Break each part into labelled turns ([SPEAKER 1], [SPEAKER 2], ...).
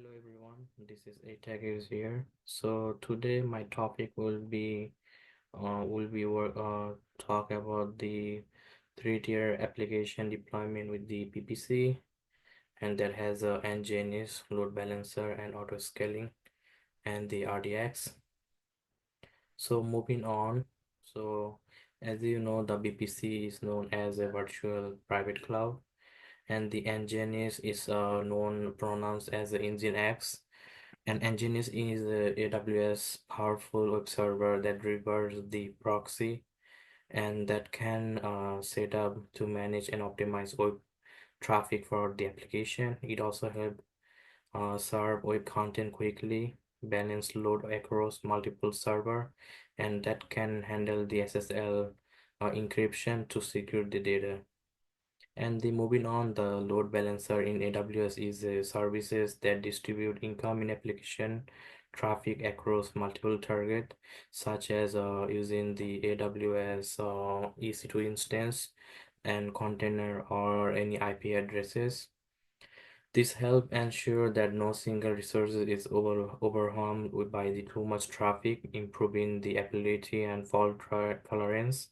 [SPEAKER 1] Hello everyone, this is ATech is here. So today my topic will be talk about the three-tier application deployment with the VPC, and that has a Nginx, load balancer, and auto scaling, and the RDS. So moving on, so as you know, the VPC is known as a virtual private cloud, and the Nginx is known pronounced as the Nginx. And Nginx is a AWS powerful web server that delivers the proxy and that can set up to manage and optimize web traffic for the application. It also helps serve web content quickly, balance load across multiple server, and that can handle the SSL encryption to secure the data. And the moving on, the load balancer in AWS is services that distribute incoming application traffic across multiple targets, such as using the AWS EC2 instance and container or any IP addresses. This help ensure that no single resource is overwhelmed by the too much traffic, improving the availability and fault tolerance.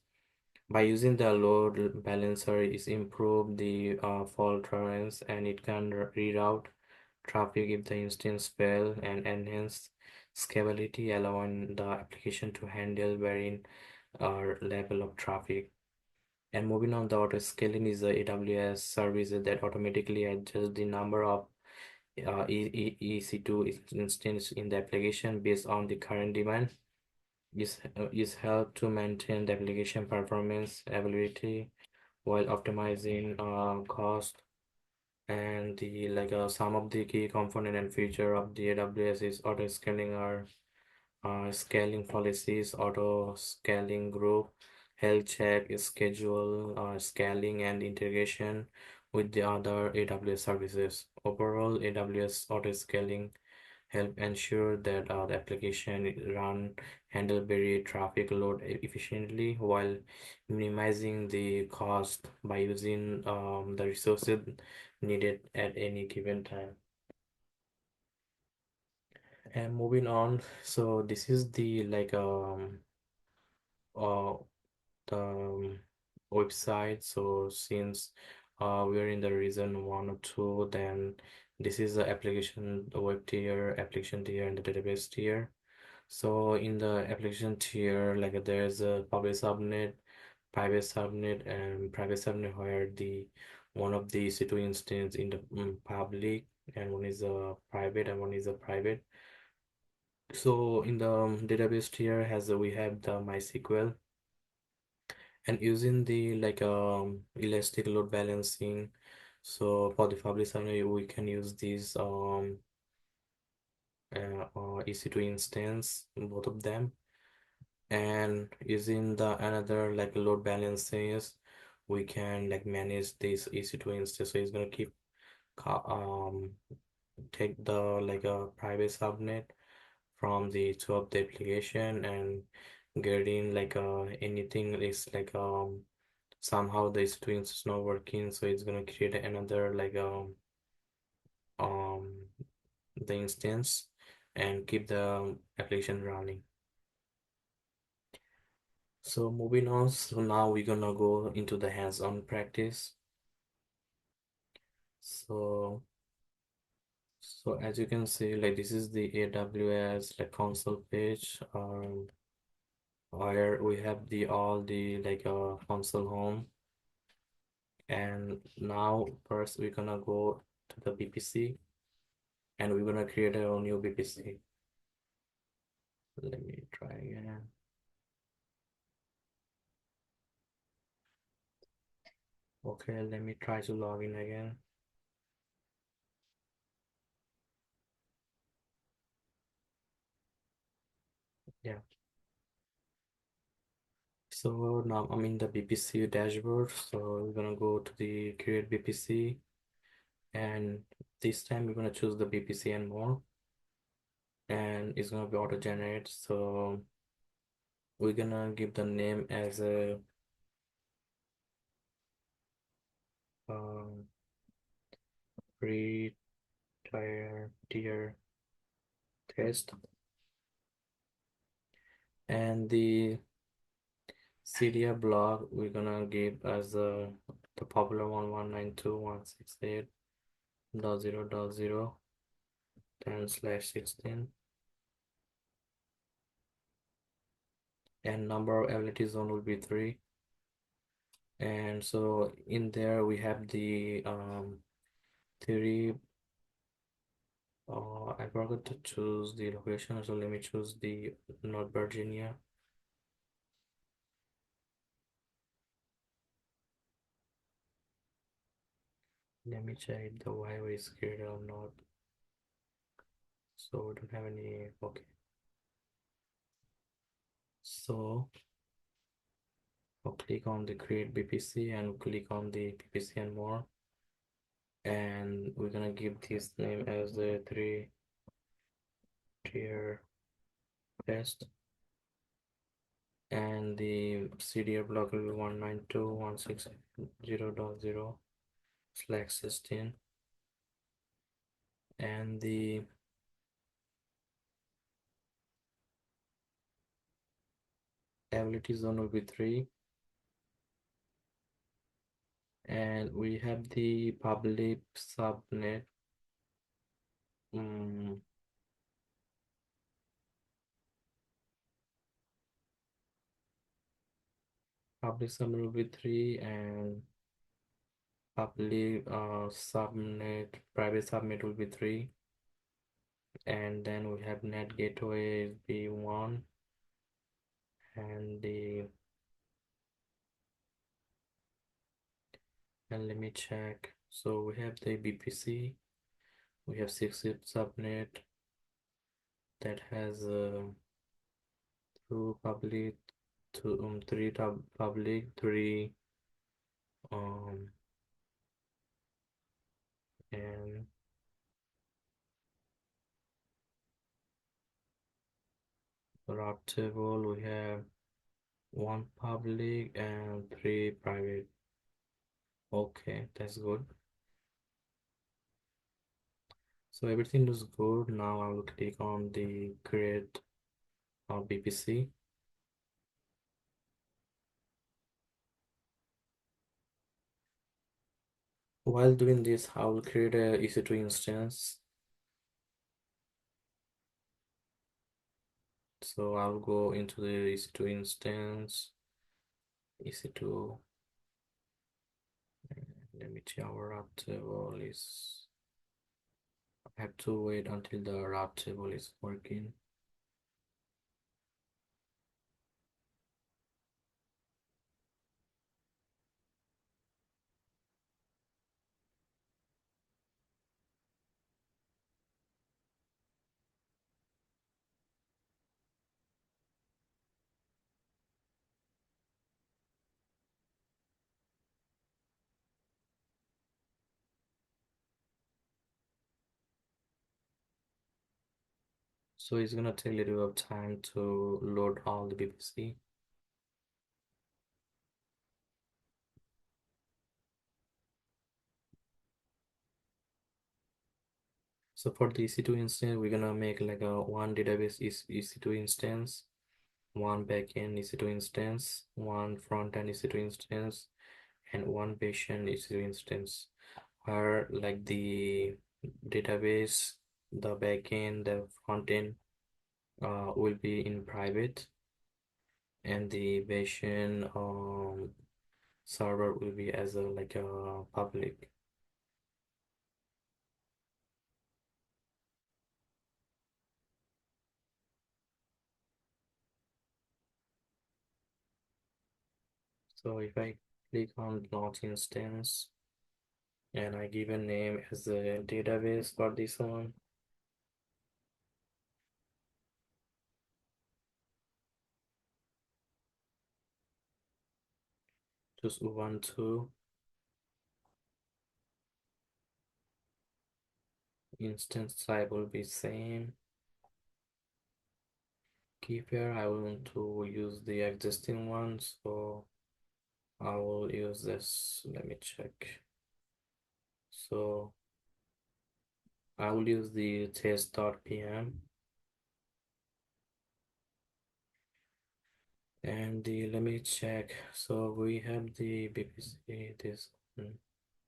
[SPEAKER 1] By using the load balancer, is improve the fault tolerance, and it can reroute traffic if the instance fail, and enhance scalability, allowing the application to handle varying level of traffic. And moving on, the auto scaling is the AWS service that automatically adjusts the number of EC2 instances in the application based on the current demand. Is help to maintain the application performance availability while optimizing cost. And the some of the key component and feature of the AWS is auto scaling or scaling policies, auto scaling group, health check, schedule, scaling, and integration with the other AWS services. Overall, AWS auto scaling help ensure that the application run handle very traffic load efficiently while minimizing the cost by using the resources needed at any given time. And moving on, so this is the uh the website. So since we're in the region 1 or 2, then this is the application the web tier, application tier, and the database tier. So in the application tier, there's a public subnet, private subnet where the one of the situ instance in the public, and one is a private, and one is a private. So in the database tier we have the MySQL, and using the elastic load balancing. So for the public subnet, we can use these EC2 instance, both of them. And using the another load balances, we can manage this EC2 instance. So it's gonna keep take the a private subnet from the two of the application, and getting anything is somehow the EC2 instance is not working, so it's gonna create another um the instance and keep the application running. So moving on, so now we're gonna go into the hands-on practice. So, so as you can see, this is the AWS console page, where we have the all the console home. And now first we're gonna go to the VPC, and we're gonna create a new VPC. Let me try again. Okay, let me try to log in again. Yeah. So now I'm in the VPC dashboard. So we're gonna go to the create VPC, and this time we're gonna choose the VPC and more, and it's gonna be auto generate. So we're gonna give the name as a um, free tier test, and the CDR block we're gonna give as the popular one 192.168.0.0 and number of ability zone will be 3. And so in there we have the theory. I forgot to choose the location, so let me choose the North Virginia. Let me check the Wi-Fi is created or not. So we don't have any. Okay. So I'll click on the create VPC and click on the VPC and more. And we're gonna give this name as the 3-tier test. And the CDR block will be 192.160.0.0/16. And the ability zone will be 3. And we have the public subnet. Public subnet will be 3, and public subnet, private subnet will be 3. And then we have net gateway is be 1, and let me check. So we have the VPC. We have 6 subnet that has 2 public, 3 public, 3 um and route table we have 1 public and 3 private. Okay, that's good. So everything looks good. Now I will click on the create VPC. While doing this, I will create a EC2 instance. So I'll go into the EC2 instance, EC2. Let me check our route table is. I have to wait until the route table is working. So it's gonna take a little bit of time to load all the VPC. So for the EC2 instance, we're gonna make like a 1 database EC2 instance, 1 backend EC2 instance, 1 front-end EC2 instance, and 1 patient EC2 instance. Where like the database, the backend, the front-end will be in private, and the patient server will be as a like a public. So if I click on launch instance and I give a name as a database for this one, just Ubuntu, instance type will be same. Key pair, I want to use the existing one, so I will use this. Let me check. So I will use the test.pm and let me check. So we have the VPC, this,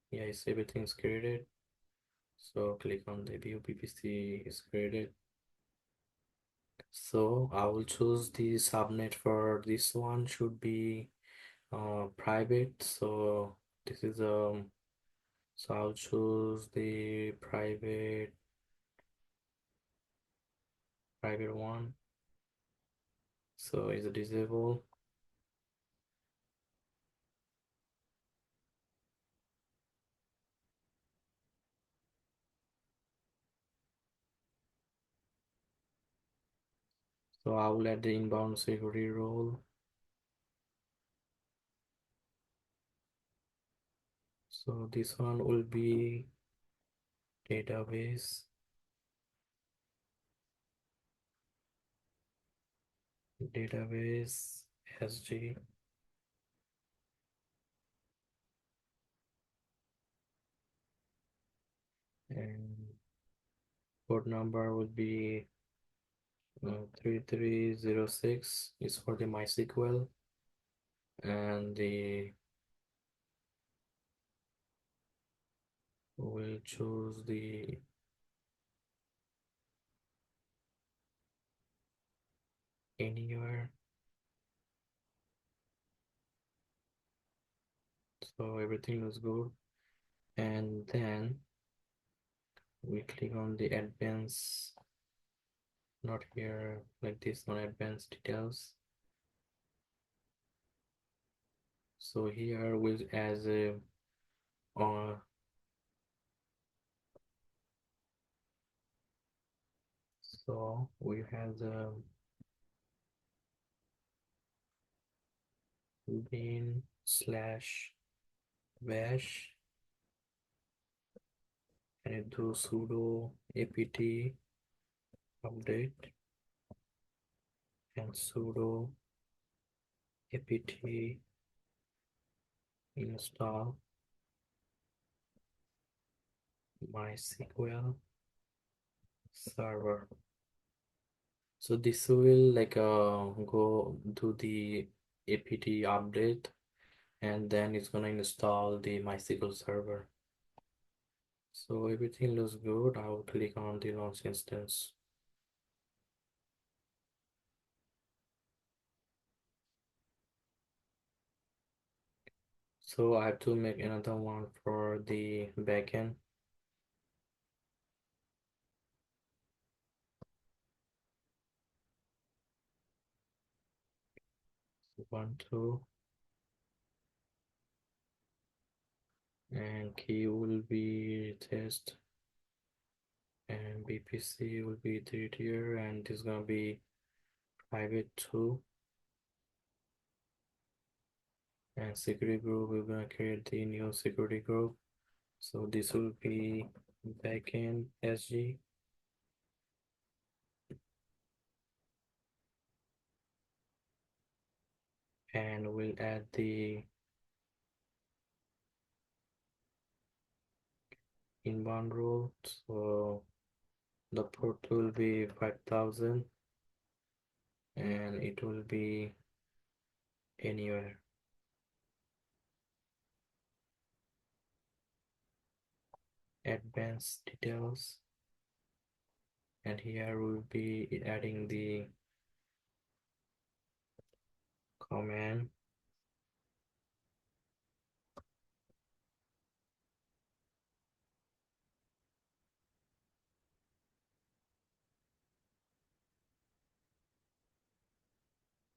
[SPEAKER 1] yes, everything's created. So click on the view VPC is created. So I will choose the subnet for this one should be private. So this is so I'll choose the private one. So is it disabled? So I will add the inbound security role. So this one will be database, database SG, and port number would be 3306 is for the MySQL, and the we'll choose the anywhere. So everything looks good, and then we click on the advanced, not here, like this on advanced details. So here with as a uh, so we have the bin slash bash and do sudo apt update and sudo apt install MySQL server. So this will like go do the apt update, and then it's gonna install the MySQL server. So everything looks good. I will click on the launch instance. So I have to make another one for the backend. 1, 2, and key will be test, and VPC will be 3 tier, and this is gonna be private 2, and security group, we're gonna create the new security group. So this will be backend SG, and we'll add the inbound role. So the port will be 5000, and it will be anywhere. Advanced details, and here we'll be adding the command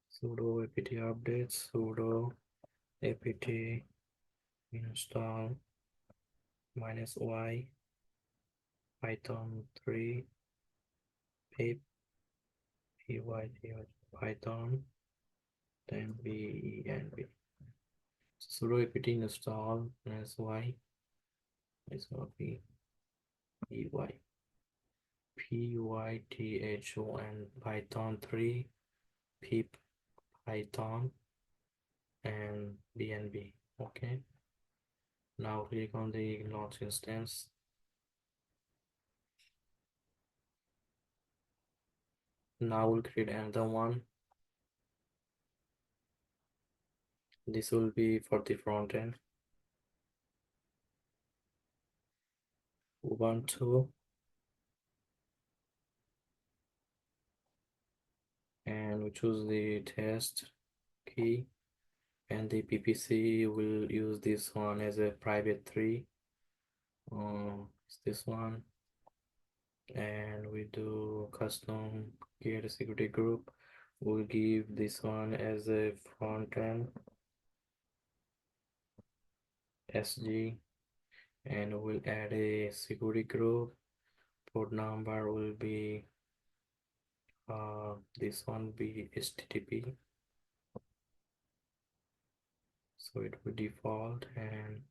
[SPEAKER 1] sudo apt update, sudo apt install -y python 3 pip py python, then benv. Sudo apt install -y is going to be py python python 3 pip python and benv. Okay, now click on the launch instance. Now we'll create another one. This will be for the front end. Ubuntu, and we choose the test key, and the PPC will use this one as a private 3. It's this one, and we do custom create a security group. We'll give this one as a front end SG, and we'll add a security group. Port number will be this one be HTTP, so it will default and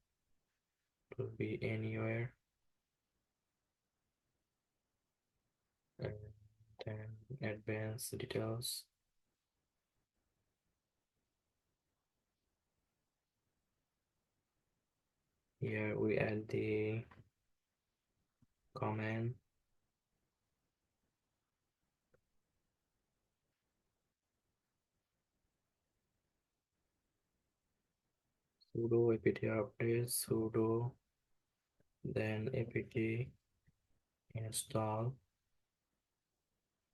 [SPEAKER 1] it will be anywhere, and then advanced details. Here we add the command sudo apt update sudo, then apt install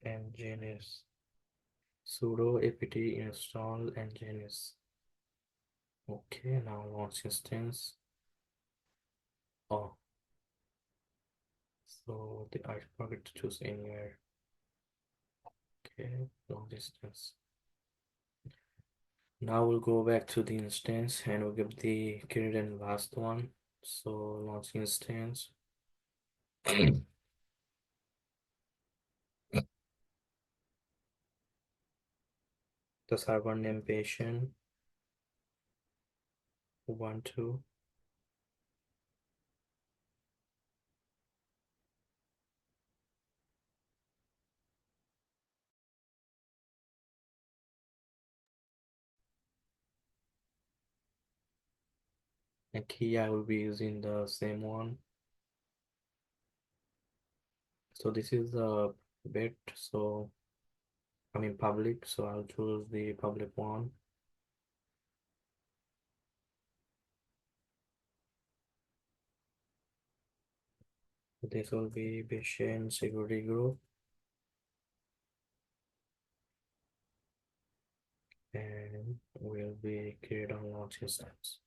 [SPEAKER 1] Nginx, sudo apt install Nginx. Okay, now launch instance. Oh, so I forgot to choose anywhere. Okay, launch instance. Now we'll go back to the instance and we'll give the current and last one. So launch instance. The server name patient Ubuntu. And key I will be using the same one. So this is the bit, so I mean public, so I'll choose the public one. This will be patient security group, and will be create on launch instance.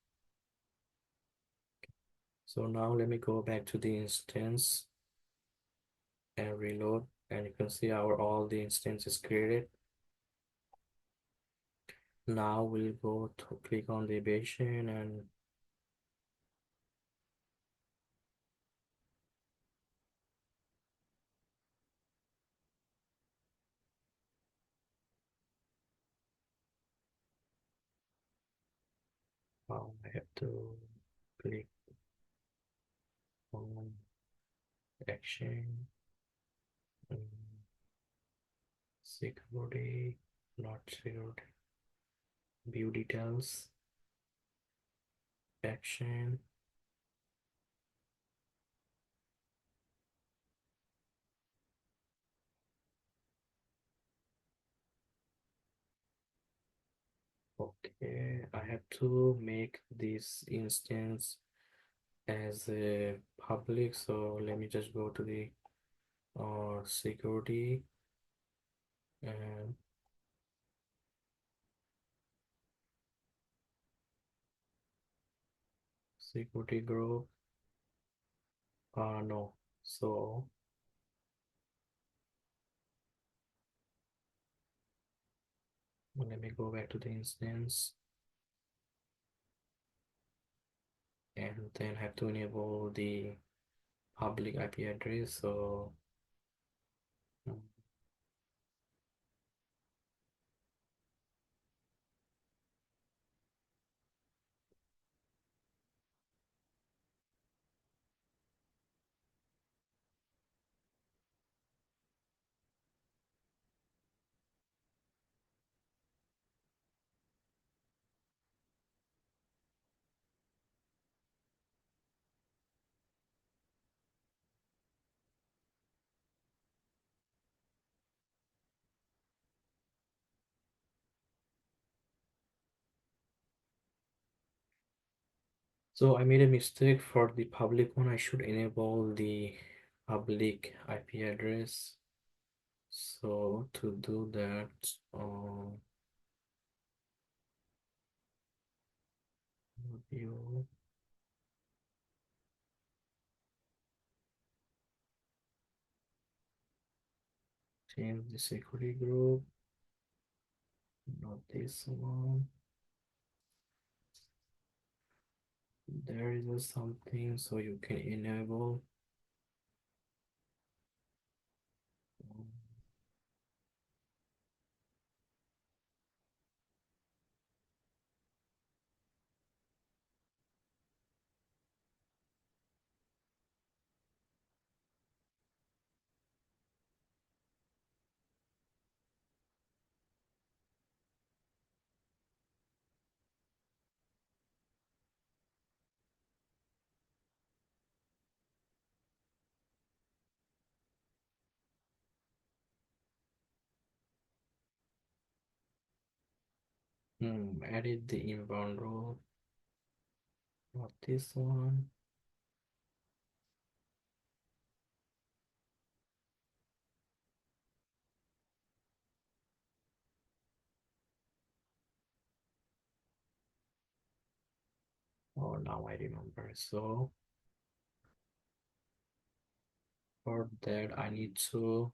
[SPEAKER 1] So now let me go back to the instance and reload, and you can see our all the instances created. Now we'll go to click on the patient and I have to click on action, security, not security, view details, action. Okay, I have to make this instance as a public, so let me just go to the security and security group. No, so let me go back to the instance and then have to enable the public IP address. So mm, So I made a mistake for the public one. I should enable the public IP address. So to do that, you change the security group, not this one. There is a something so you can enable. Edit the inbound rule, not this one. Oh, now I remember. So for that, I need to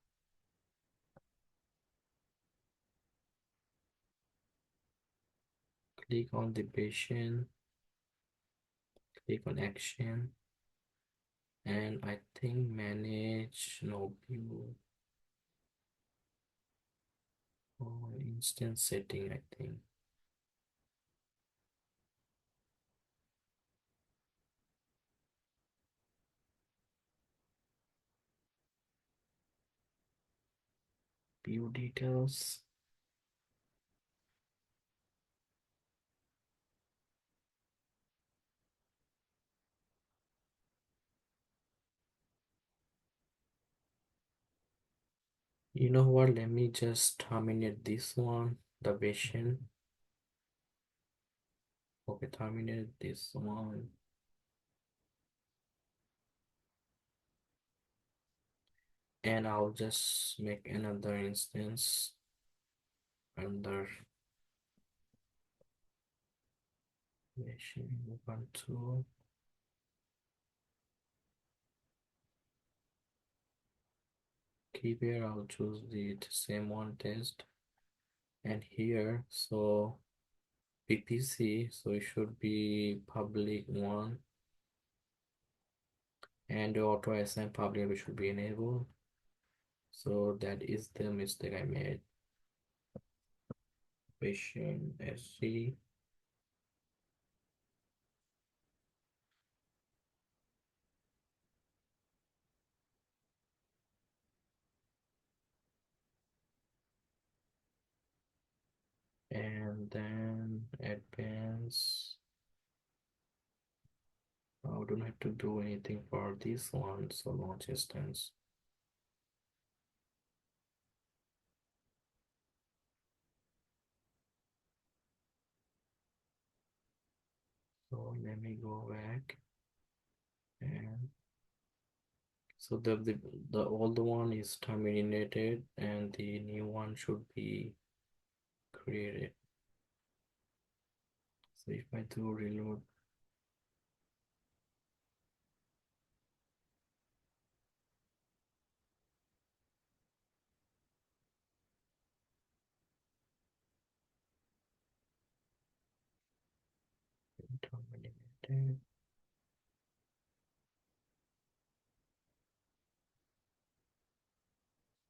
[SPEAKER 1] click on the patient, click on action, and I think manage no view or instance setting, I think. View details. You know what? Let me just terminate this one, the patient. Okay, terminate this one. And I'll just make another instance under patient Ubuntu. Keyboard, I'll choose the same one test. And here, so VPC, so it should be public one. And the auto assign public should be enabled. So that is the mistake I made. Patient SC. And then advance. I don't have to do anything for this one, so launch instance. So let me go back, and so the old one is terminated and the new one should be created. So if I do reload, terminated.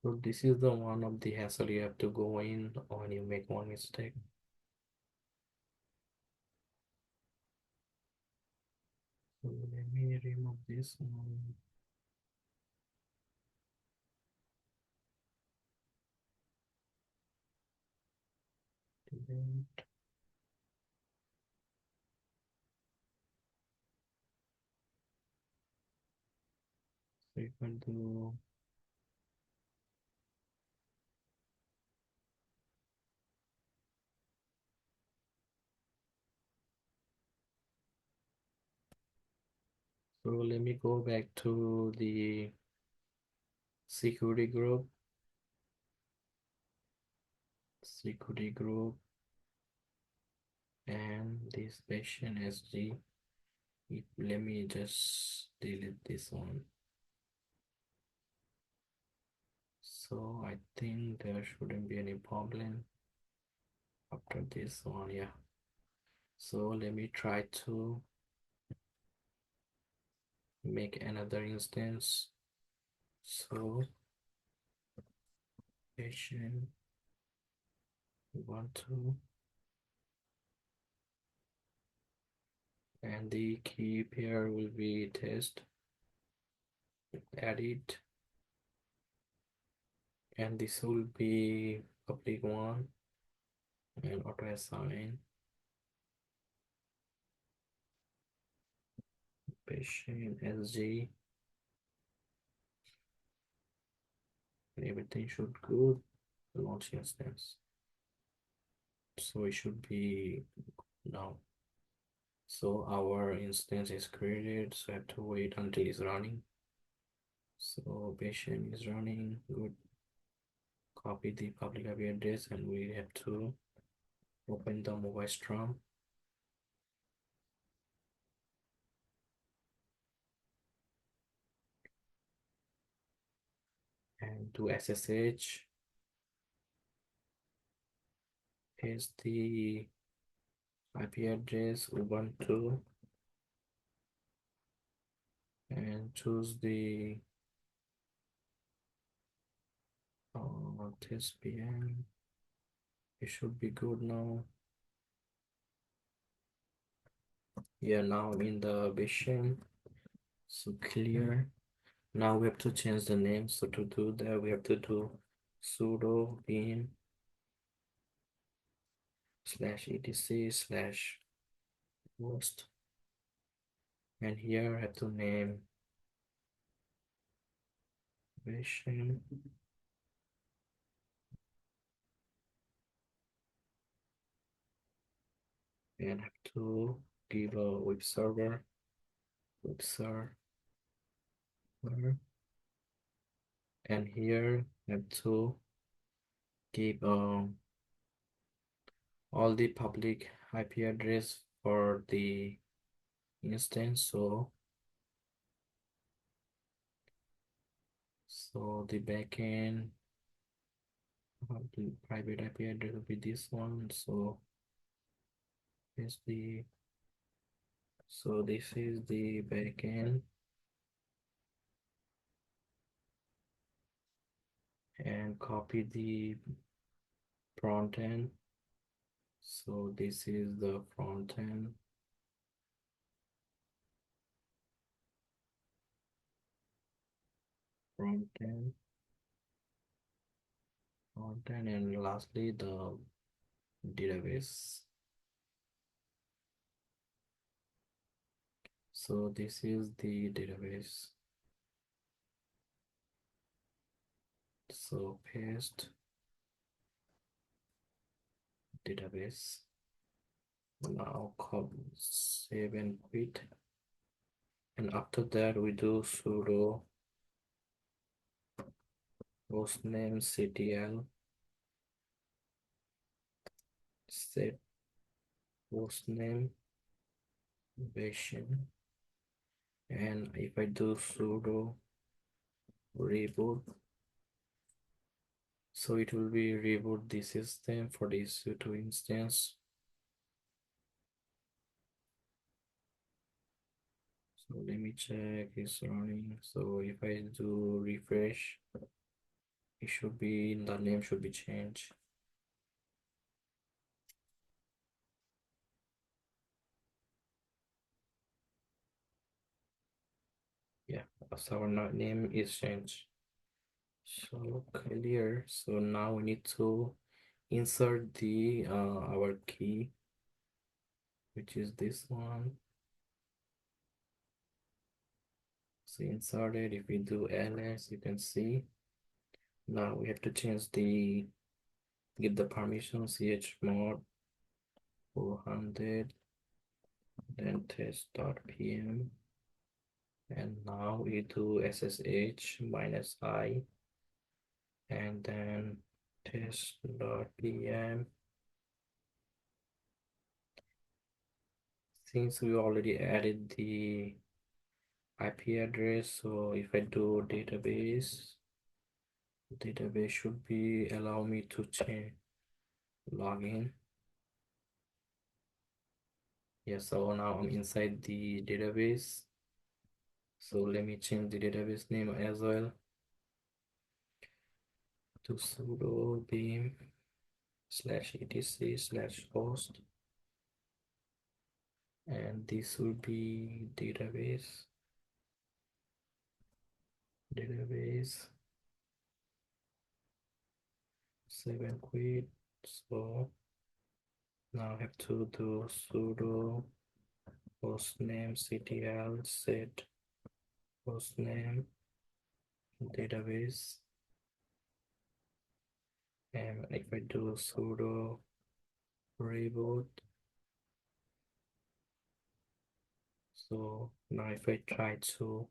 [SPEAKER 1] So this is the one of the hassle you have to go in when you make one mistake. So let me remove this one. Delete. So you can do So let me go back to the security group. And this patient SG. Let me just delete this one. So I think there shouldn't be any problem after this one. Yeah. So let me try to make another instance. So patient 1 2, and the key pair will be test, edit, and this will be public one, and auto assign patient SG, and everything should good. Launch instance. So it should be now. So our instance is created, so I have to wait until it's running. So patient is running, good. Copy the public IP address, and we have to open the mobile strum and do SSH, paste the IP address Ubuntu, and choose the test PM. It should be good now. Yeah, now in the vision, so clear. Now we have to change the name. So to do that, we have to do sudo bin /etc/host, and here I have to name vision, and I have to give a web server, and here I have to give all the public IP address for the instance. So the backend the private IP address will be this one. So this is the backend, and copy the front end. So this is the front end, front end, and lastly the database. So this is the database. So paste database. Now save and quit. And after that we do sudo hostname ctl set hostname version, and if I do sudo reboot, so it will be reboot the system for the sudo instance. So let me check it's running. So if I do refresh, it should be, the name should be changed. Yeah, so our name is changed. So clear. So now we need to insert the our key, which is this one. So insert it. If we do ls, you can see now we have to change the give the permission chmod 400, then test.pm, And now we do SSH-i and then test.pm. Since we already added the IP address, so if I do database should be allow me to change login. Yeah, so now I'm inside the database. So let me change the database name as well to sudo beam /etc/host, and this will be database 7 quit. So now I have to do sudo hostname ctl set hostname database, and if I do sudo reboot, so now if I try to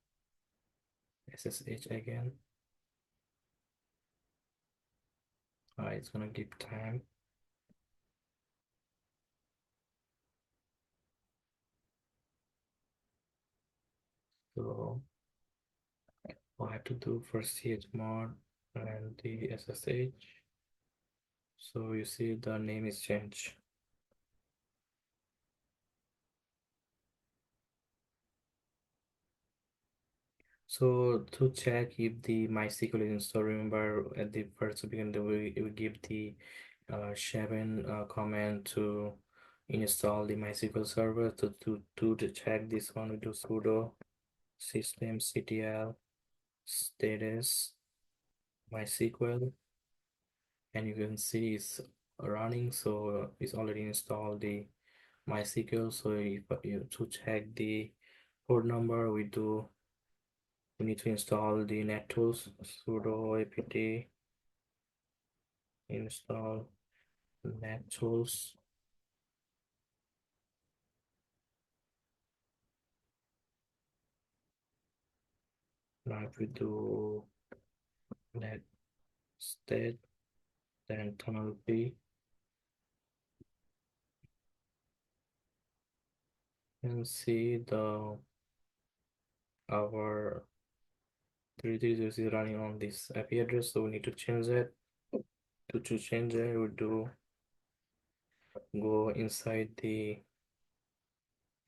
[SPEAKER 1] SSH again, it's gonna give time. So I have to do first chmod and the SSH. So you see the name is changed. So to check if the MySQL is installed, remember at the first beginning we give the Shebin command to install the MySQL server. To check this one, we do sudo systemctl status MySQL, and you can see it's running. So it's already installed the MySQL. So if you to check the port number, we need to install the nettools sudo apt install nettools. Now if we do net state then tunnel p and see the our 330 is running on this IP address, so we need to change it. To change it, we do go inside the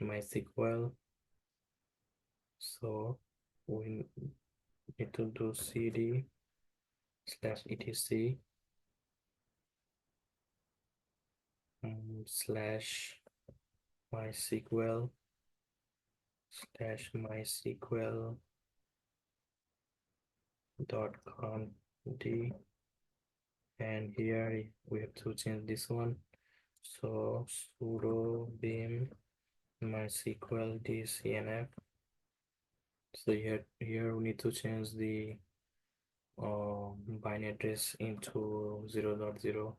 [SPEAKER 1] MySQL. So we need to do cd/etc slash MySQL .cond, and here we have to change this one. So sudo beam MySQL dcnf. So here we need to change the binary address into 0.0.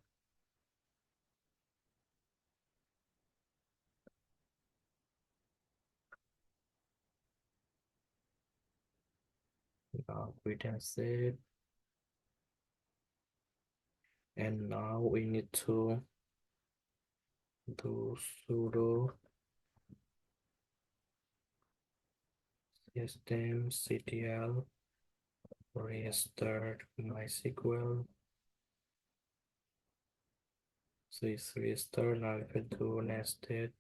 [SPEAKER 1] Now quit and save, and now we need to do sudo systemctl restart MySQL. So it's restart. Now if I do nested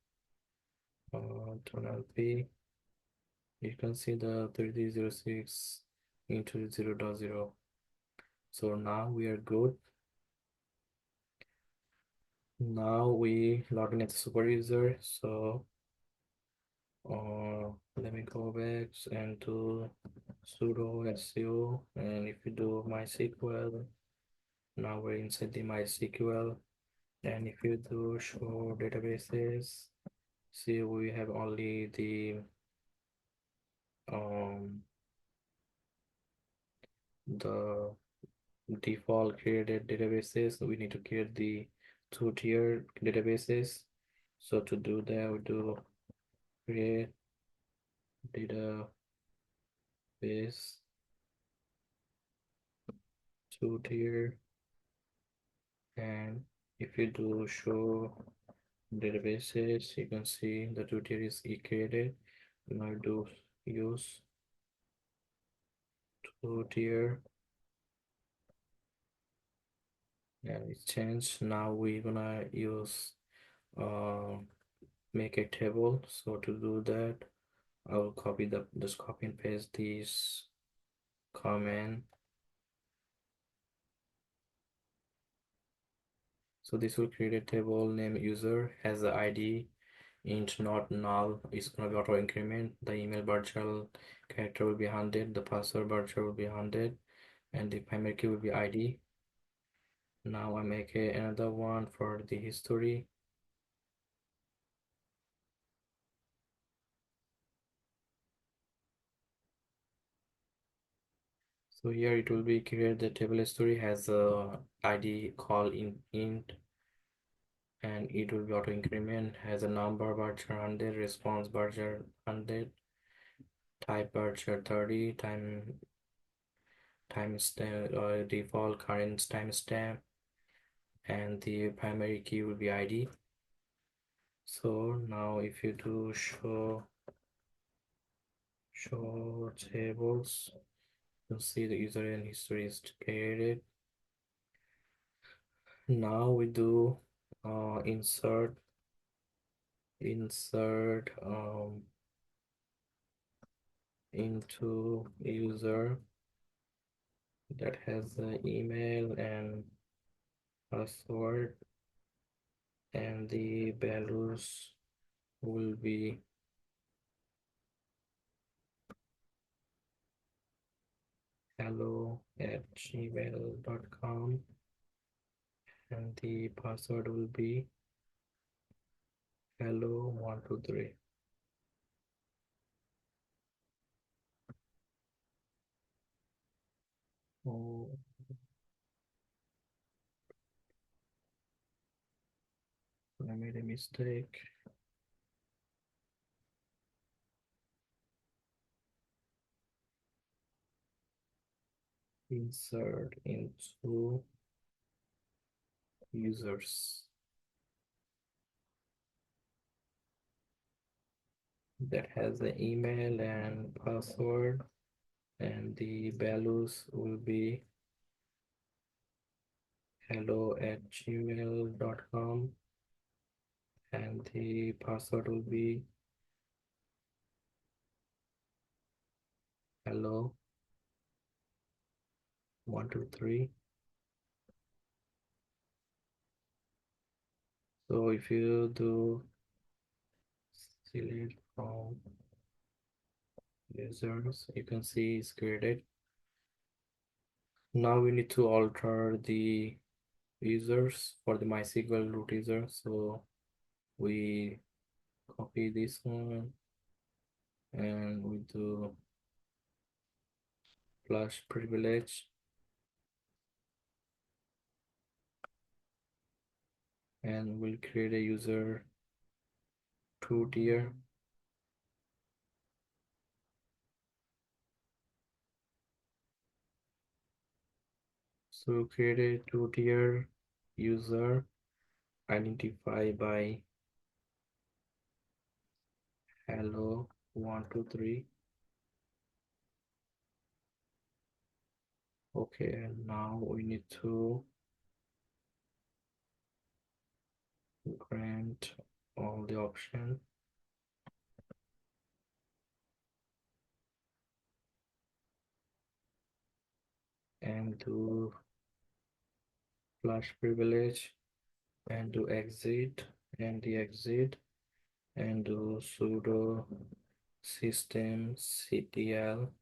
[SPEAKER 1] tunnel p, you can see the 3006 into 0.0. So now we are good. Now we log in as a super user. So let me go back and do sudo su, and if you do MySQL, now we're inside the MySQL, and if you do show databases, see we have only the default created databases. So we need to create the two-tier databases. So to do that, we do create space 2-tier, and if you do show databases, you can see the 2-tier is created. Now do use 2-tier, and it's changed. Now we're gonna use uh make a table. So to do that, I will copy just copy and paste these command. So this will create a table name user has the ID int not null is gonna be auto increment. The email virtual character will be 100, the password virtual will be 100, and the primary key will be ID. Now I make another one for the history. So here it will be create the table history has a ID call in int, and it will be auto increment, has a number virtual 100, response virtual 100, type virtual 30, timestamp default current timestamp, and the primary key will be ID. So now if you do show tables, you'll see the user and history is created. Now we do insert into user that has the email and password, and the values will be hello@gmail.com, and the password will be hello123. Oh, I made a mistake. Insert into users that has the email and password, and the values will be hello@gmail.com, and the password will be hello123. So if you do select from users, you can see it's created. Now we need to alter the users for the MySQL root user. So we copy this one and we do flash privilege, and we'll create a user 2-tier. So create a 2-tier user, identify by hello123. Okay, and now we need to grant all the options and do flash privilege and do exit and the exit and do sudo systemctl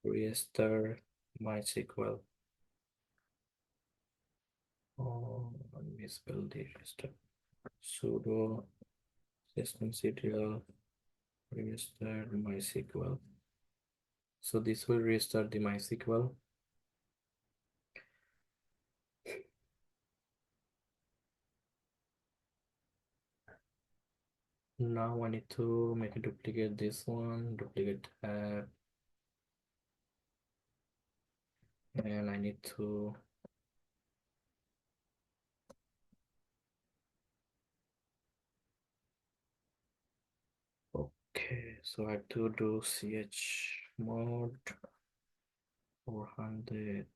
[SPEAKER 1] restart MySQL. Oh, I misspelled the restart. Sudo systemctl restart MySQL. So this will restart the MySQL. Now I need to make a duplicate this one, duplicate tab, and I need to okay, so I have to do chmod 400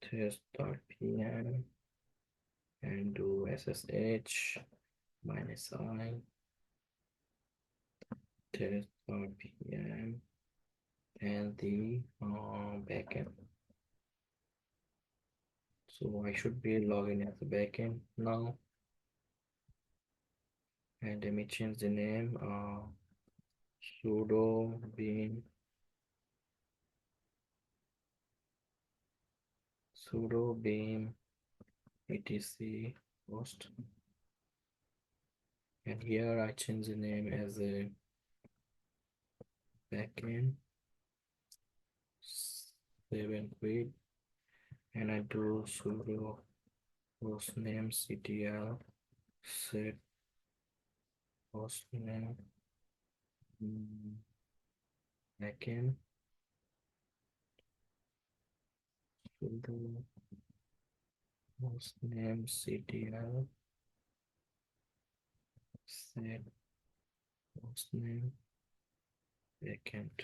[SPEAKER 1] test.pm and do ssh -i test.pm and the backend. So I should be logging as a backend now, and let me change the name sudo bean etc host, and here I change the name as a backend 7 quit, and I do sudo hostname ctl set hostname backend sudo hostname ctl set hostname backend.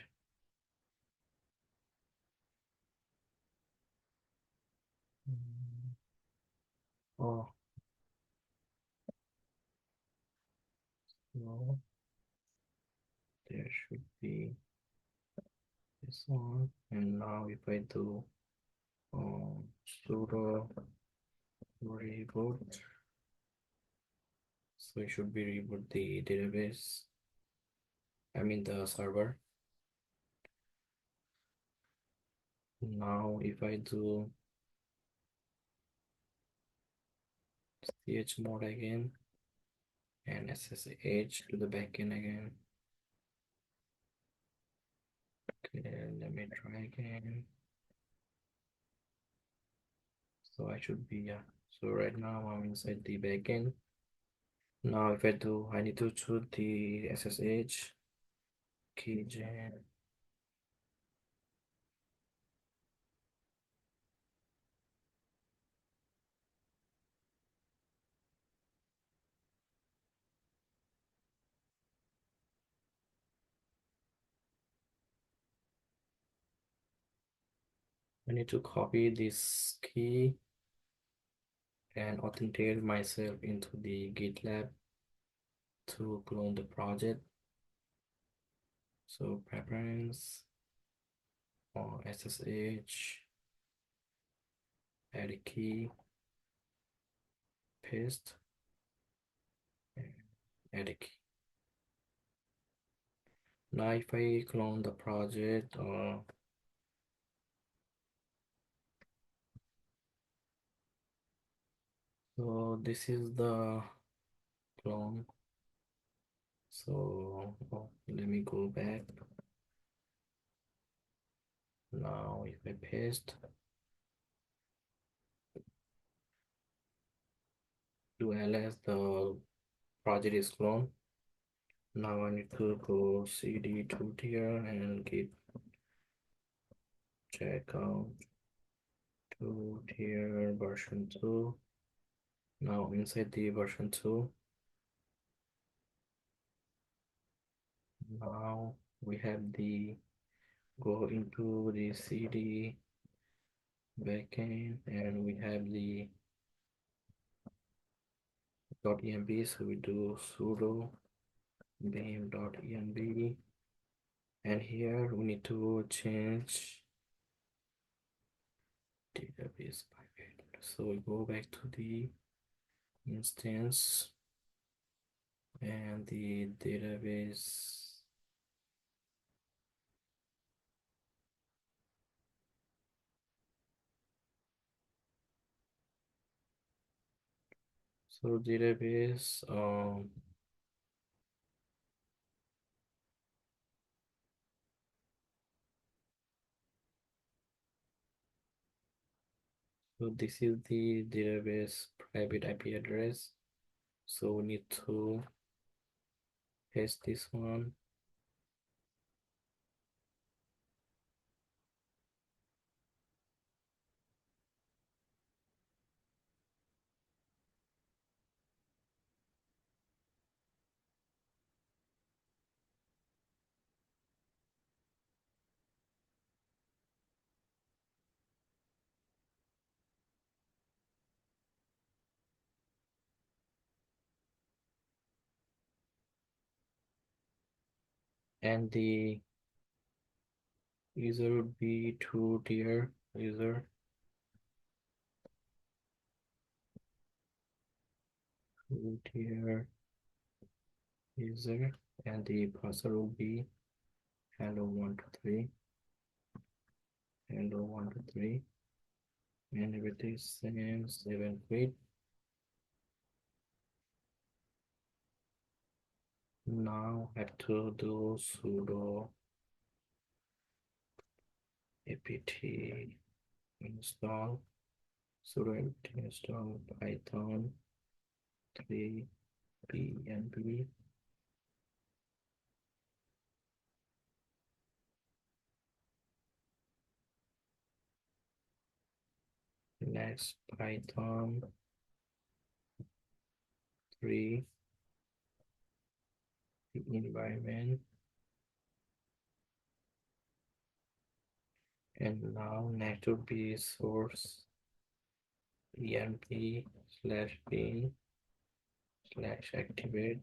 [SPEAKER 1] Oh no, there should be this one, and now if I do sudo reboot, so it should be reboot the database, I mean the server. Now if I do chmod again and ssh to the backend again, okay, let me try again. So I should be, yeah, so right now I'm inside the backend. Now if I do, I need to choose the ssh keygen. I need to copy this key and authenticate myself into the GitLab to clone the project. So preference or SSH, add a key, paste, and add a key. Now if I clone the project, so this is the clone. So let me go back. Now if I paste, do ls, the project is cloned. Now I need to go cd to tier and git check out to tier version 2. Now inside the version 2, now we have the go into the cd backend, and we have the .env, so we do sudo name.env, and here we need to change database private. So we go back to the instance and the database. So database, so this is the database private IP address. So we need to paste this one. And the user would be two-tier user, two-tier user, and the password will be hello123, hello123, and everything is same, save and quit. Now I have to do sudo apt install, sudo apt install python 3 pnb. Next python 3 environment, and now next would be source enp/bin/activate.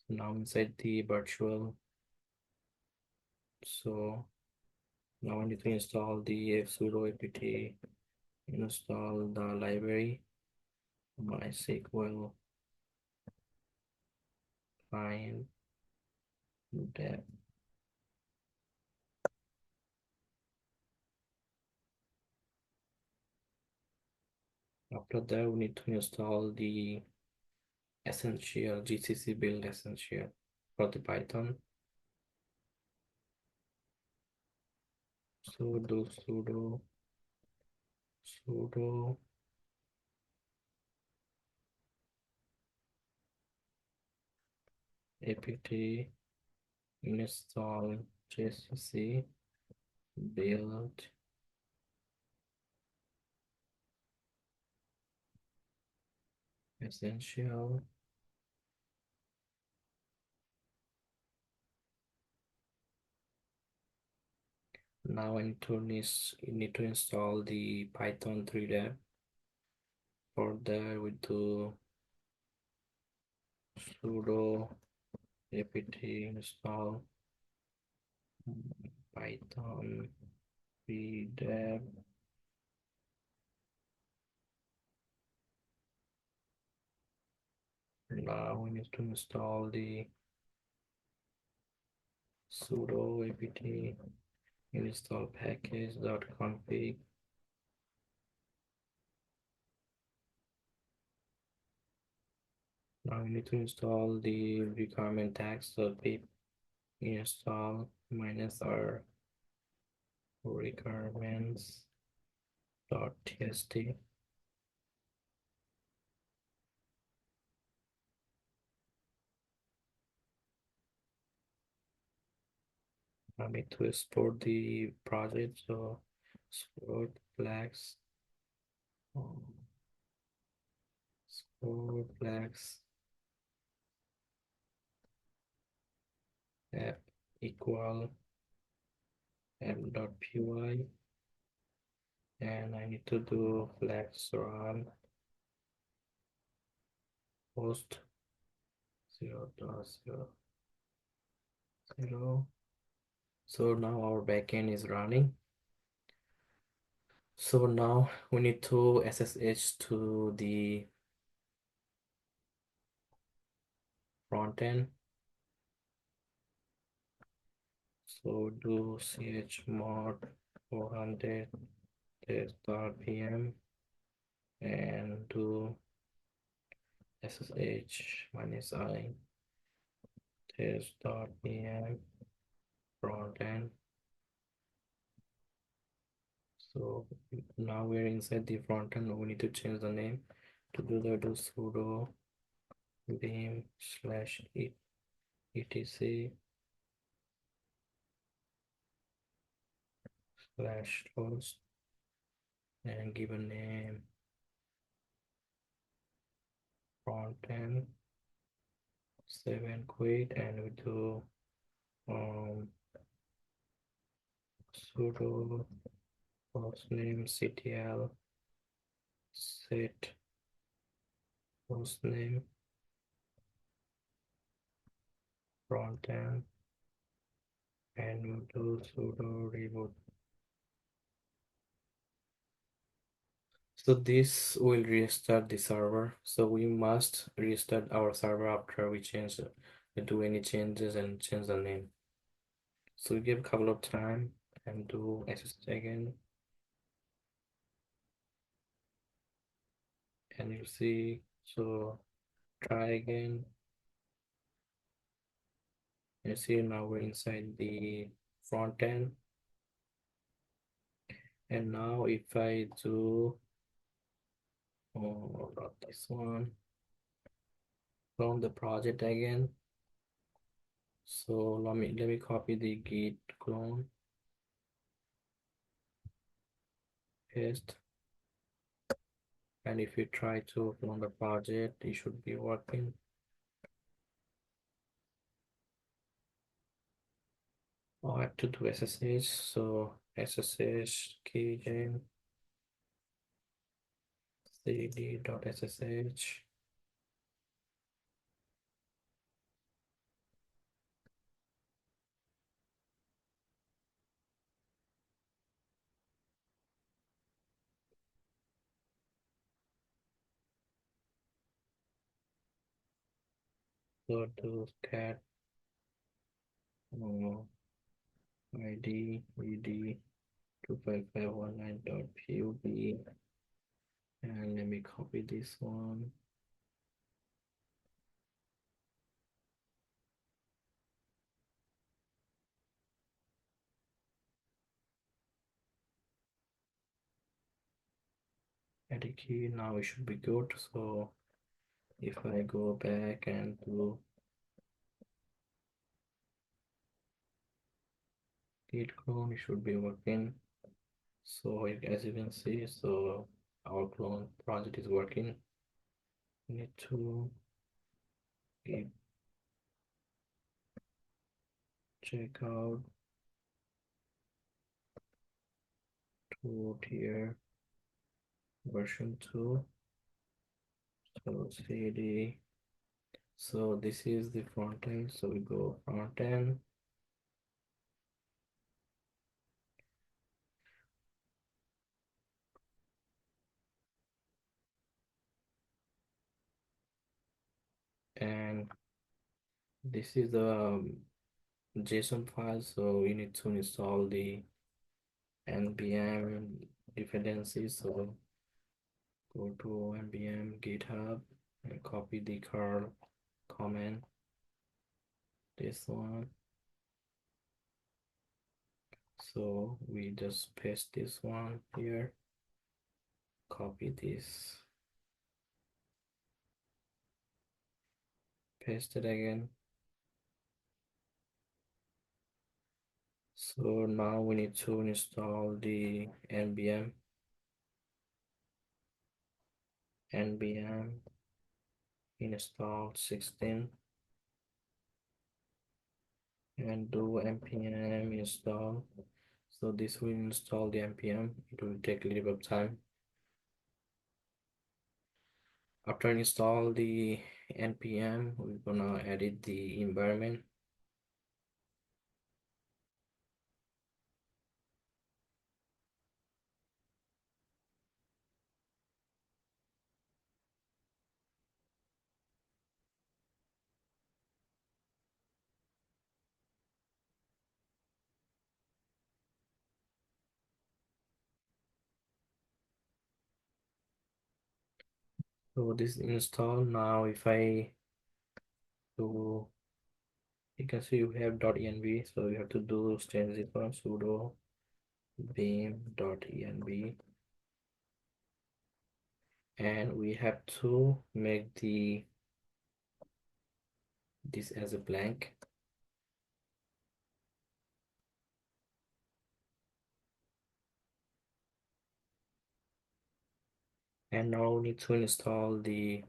[SPEAKER 1] Now inside the virtual, so now I need to install the sudo apt install the library MySQL client dev. After that, we need to install the essential GCC build essential for the Python. Sudo apt install GCC build essential. Now I need to install the Python 3 dev. For that, we do sudo apt install Python 3 dev. Now we need to install the sudo apt install package.config. Now we need to install the requirement tags, so pip install -r requirements.txt. I need to export the project, so export flags, export flags app equal app.py, and I need to do flags run host 0.0.0. So now our backend is running. So now we need to SSH to the front end. So do chmod 400 test.pm and do ssh-i test.pm front end. So now we're inside the front end. We need to change the name. To do that, do sudo beam slash etc slash host and give a name front end, save and quit, and we do um sudo hostname ctl set hostname front end, and we do sudo reboot. So this will restart the server. So we must restart our server after we do any changes and change the name. So we give a couple of time and do SSH again, and you see. So try again. You see now we're inside the front end. And now if I do not this one, clone the project again. So let me copy the git clone, paste, and if you try to clone the project, it should be working. Oh, I have to do SSH, so SSH keygen cd.ssh. So do cat id ed 25519.pub, and let me copy this one. Add a key. Now it should be good. So if I go back and do git clone, it should be working. So as you can see, so our clone project is working. We need to git check out to tier version 2. So cd. So this is the front end. So we go front end. And this is the JSON file. So we need to install the npm dependencies. So go to npm github and copy the curl comment, this one. So we just paste this one here, copy this, paste it again. So now we need to install the npm install 16 and do npm install. So this will install the npm. It will take a little bit of time. After install the npm, we're gonna edit the environment. So this install now. If I do, you can see you have .env, so you have to do change this one, sudo beam.env, and we have to make the this as a blank. And now we need to install the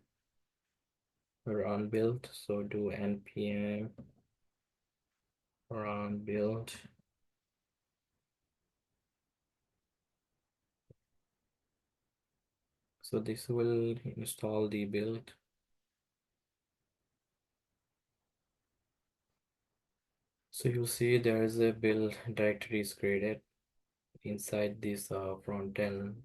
[SPEAKER 1] run build. So do npm run build. So this will install the build. So you see there is a build directory is created inside this front end.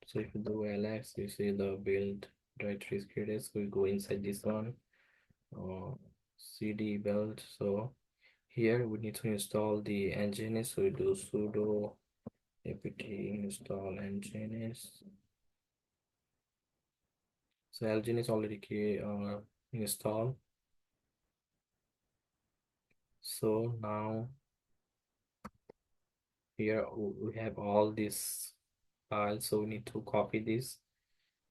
[SPEAKER 1] So if you do ls, you see the build directory is created. So we go inside this one, cd build. So here we need to install the Nginx. So we do sudo apt install Nginx. So Nginx already installed. So now here we have all these files. So we need to copy this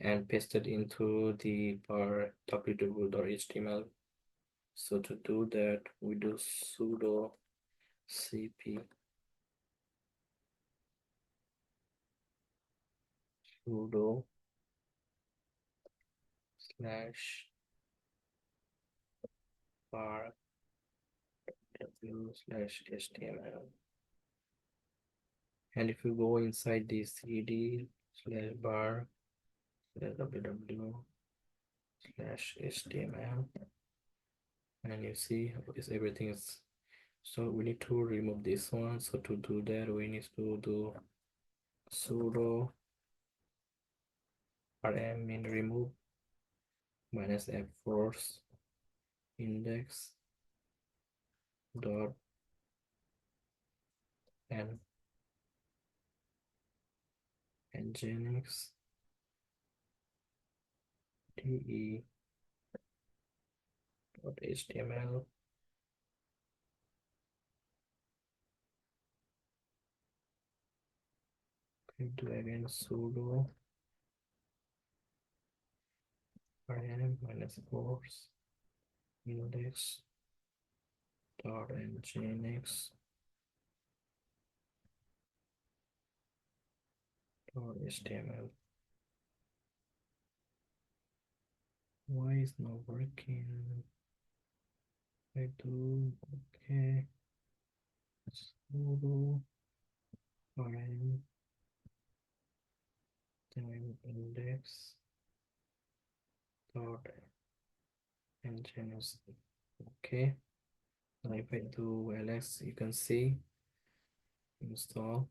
[SPEAKER 1] and paste it into the our www.html. So to do that, we do sudo cp sudo slash var w slash html. And if you go inside the cd slash bar slash www slash html, and you see is everything is. So we need to remove this one. So to do that, we need to do sudo rm min remove minus f force index dot and nginx de dot html. We do again sudo rm minus force index dot nginx dot html. Why is not working? I do okay. Sudo rm time index dot nginx. Okay. Now if I do ls, you can see install.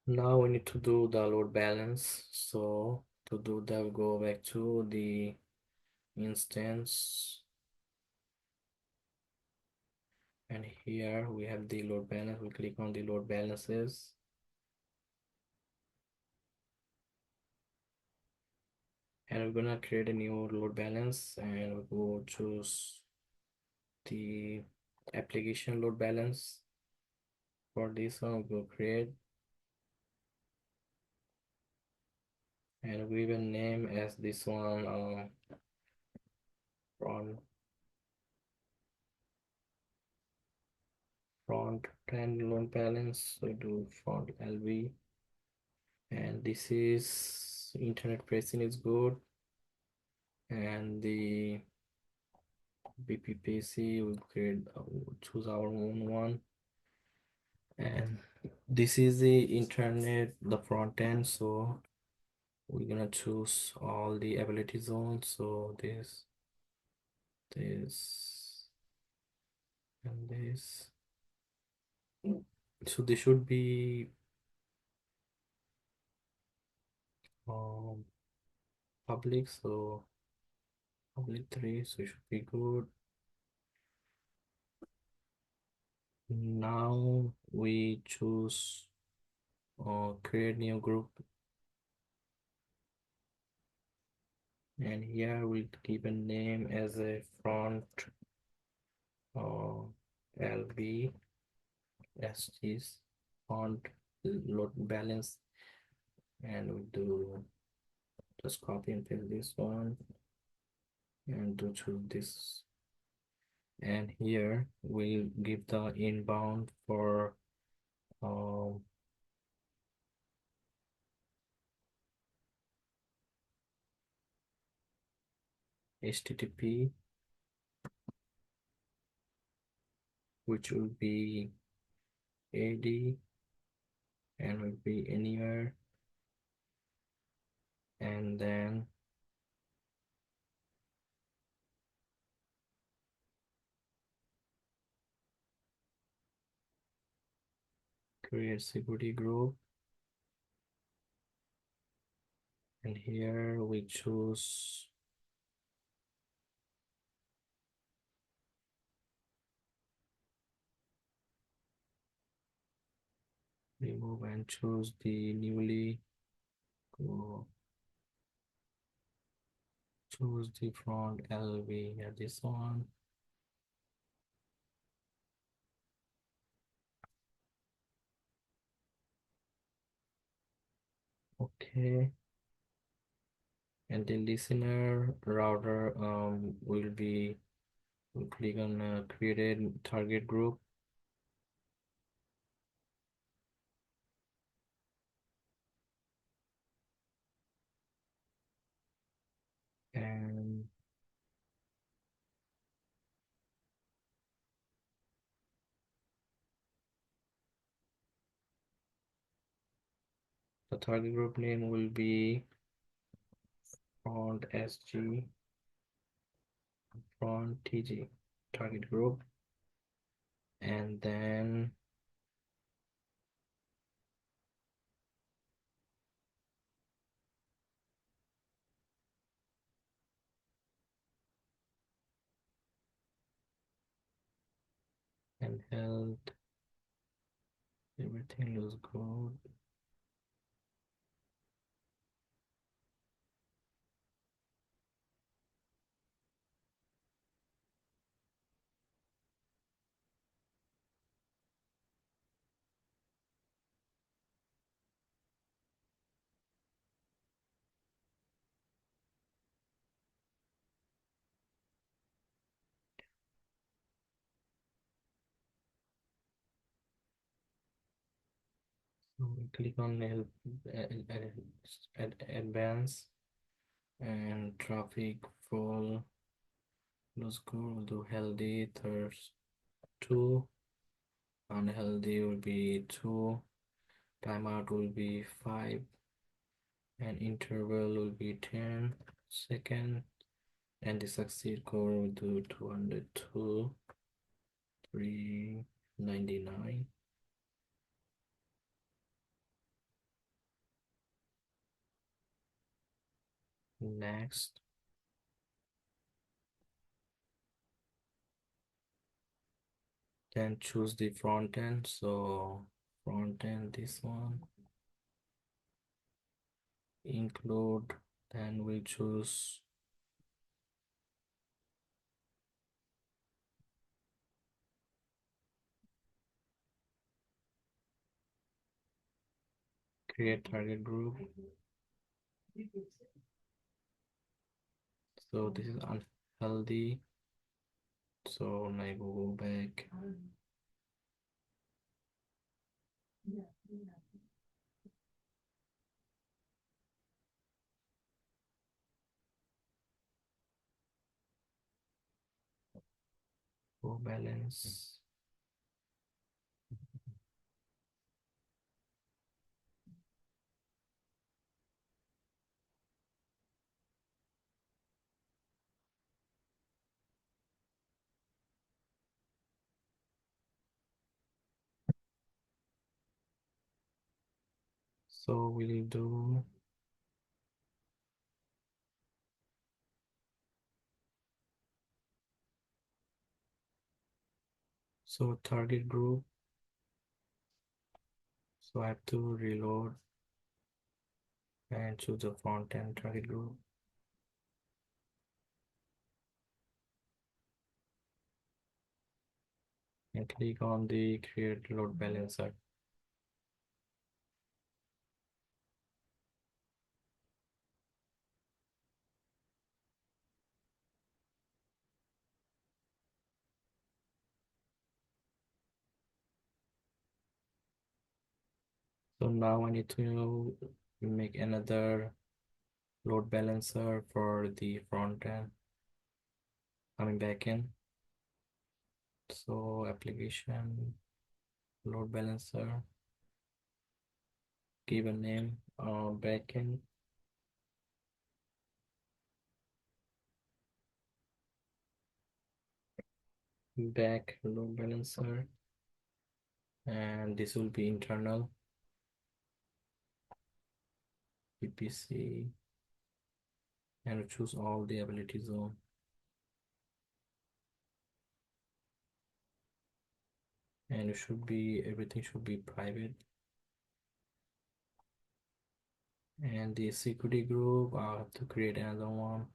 [SPEAKER 1] Now we need to do the load balance. So to do that, we go back to the instance, and here we have the load balance. We click on the load balances, and we're gonna create a new load balance, and we go choose the application load balance. For this one, we go create, and we will name as this one front end load balance. So do front lv, and this is internet pricing is good, and the VPC we create choose our own one, and this is the internet the front end. So we're gonna choose all the ability zones. So this and this. So this should be um public. So public 3, so it should be good. Now we choose create new group, and here we give a name as a front lb sts front load balance, and we do just copy and paste this one and to choose this, and here we'll give the inbound for um, HTTP, which will be AD and will be anywhere, and then create security group, and here we choose remove and choose the newly choose the front LV, yeah, this one. Okay, and the listener router will be, we'll click on create target group, and the target group name will be front SG front TG target group, and then and health, everything looks good. So we click on help, advance, and traffic full looks good. We'll do healthy thirst 2, unhealthy will be 2, timeout will be 5, and interval will be 10 seconds, and the succeed core will do 202, 399. Next, then choose the front end. So front end, this one, include, then we choose create target group. So this is unhealthy. So now I go back. Go balance. So we'll do so target group. So I have to reload and choose the front end target group. And click on the create load balancer. So now I need to make another load balancer for the front end, I mean back end. So application load balancer, give a name, backend, back load balancer, and this will be internal VPC, and choose all the ability zone. And it should be, everything should be private. And the security group, I'll have to create another one,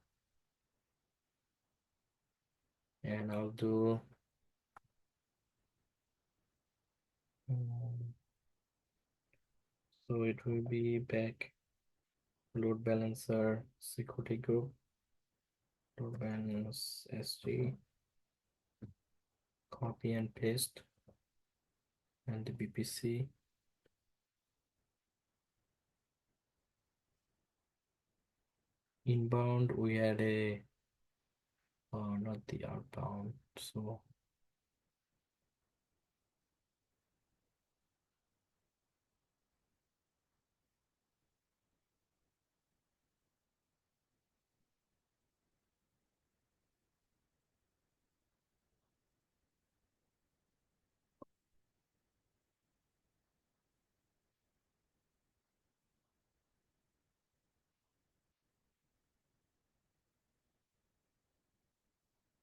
[SPEAKER 1] and I'll do so it will be back load balancer security group, load balance SG, copy and paste, and the VPC. Inbound, we had a not the outbound.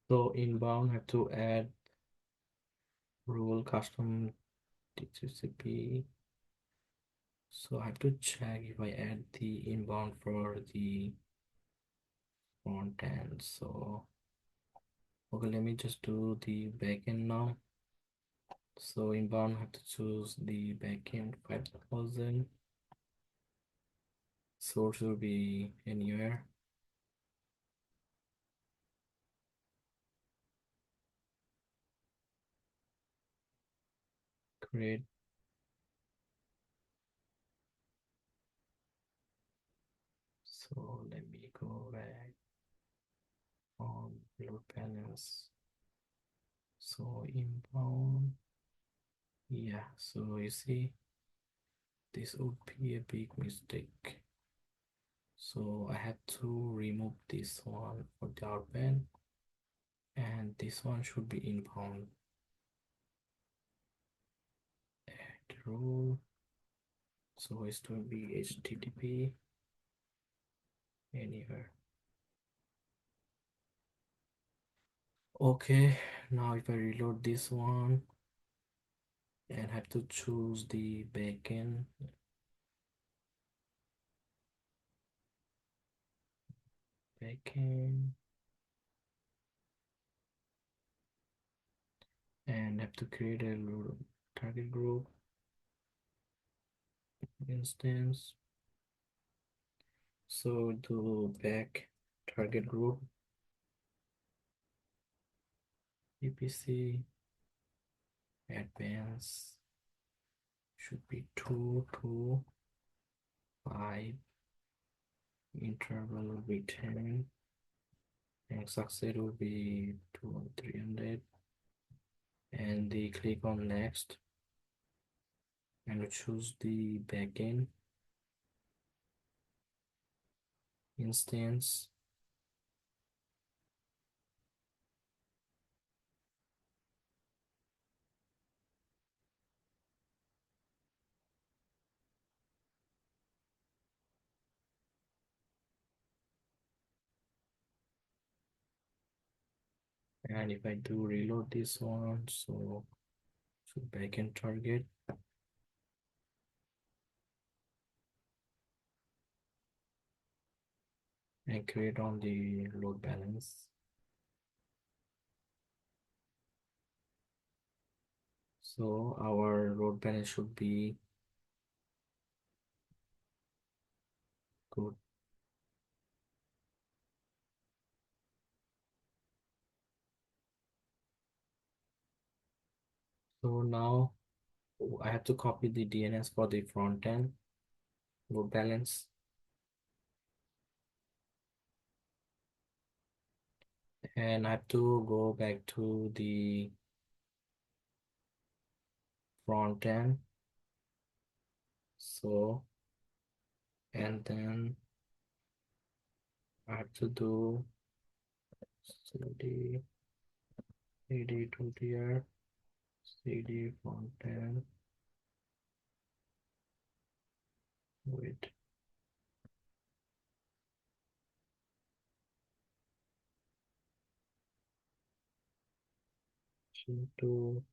[SPEAKER 1] So inbound have to add rule custom TCP. So I have to check if I add the inbound for the front end. So okay, let me just do the backend now. So inbound I have to choose the backend 5000. Source will be anywhere. Create. So let me go back on load balance. So inbound, yeah. So you see, this would be a big mistake. So I had to remove this one for the outbound, and this one should be inbound. Add rule. So it's going to be HTTP anywhere. Okay, now if I reload this one and have to choose the backend, and have to create a target group instance. So do back target group VPC advance should be 2 to 5, interval will be 10, and success will be 300, and the click on next and choose the backend instance. And if I do reload this one, so backend target, and create on the load balance. So our load balance should be good. So now I have to copy the DNS for the front end load balance, and I have to go back to the front end. So, and then I have to do cd cd to tier cd front end. Wait, to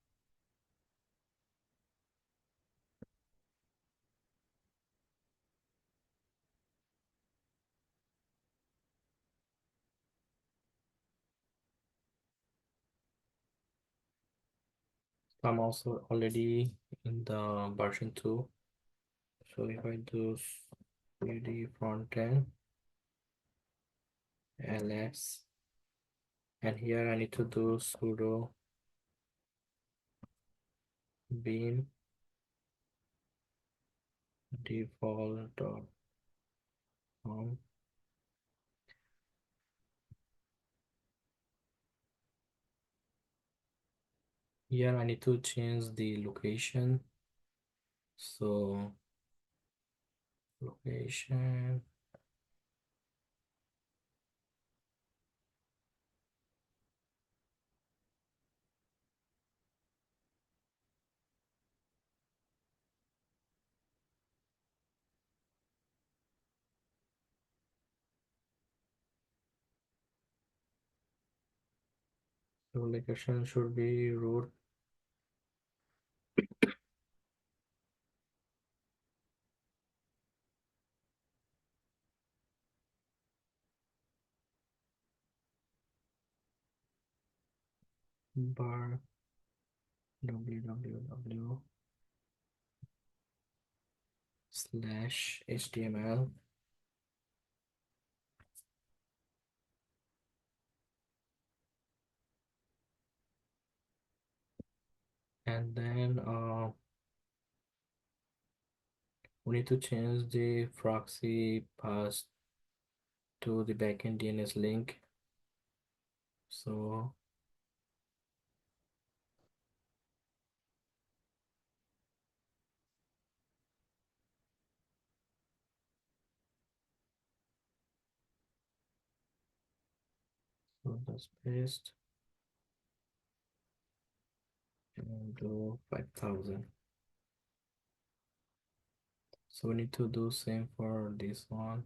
[SPEAKER 1] I'm also already in the version 2. So if I do cd front end ls, and here I need to do sudo beam default.com. Here I need to change the location. So location, so location should be root bar www slash html, and then we need to change the proxy path to the backend DNS link. So let's paste and do 5,000. So we need to do same for this one.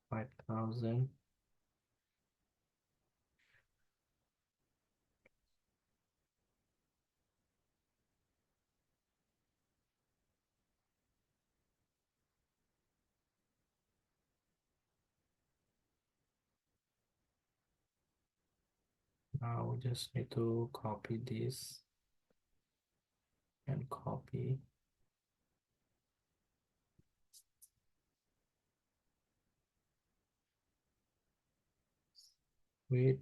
[SPEAKER 1] Five thousand. Now we just need to copy this and copy. Wait.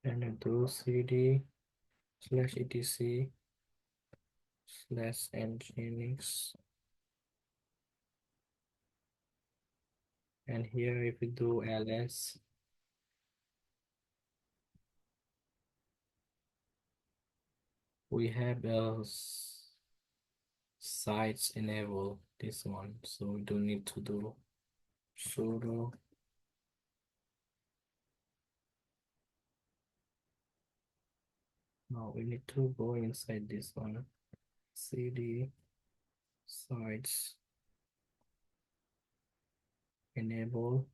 [SPEAKER 1] And do cd slash etc slash nginx, and here if we do ls, we have sites enable this one, so we don't need to do sudo now. We need to go inside this one, cd sites enable,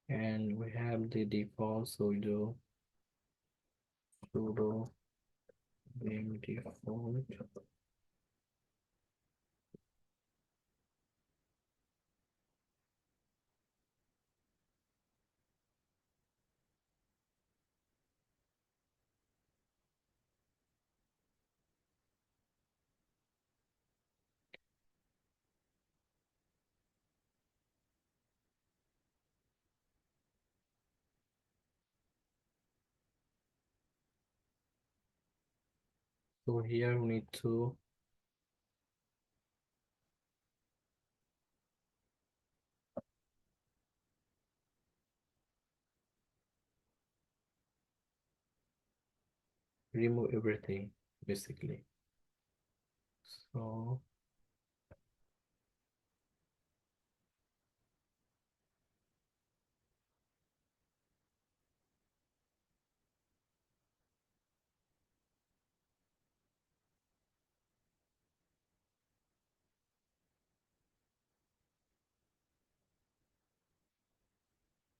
[SPEAKER 1] and we have the default, so we do sudo beam default, So here we need to remove everything basically. So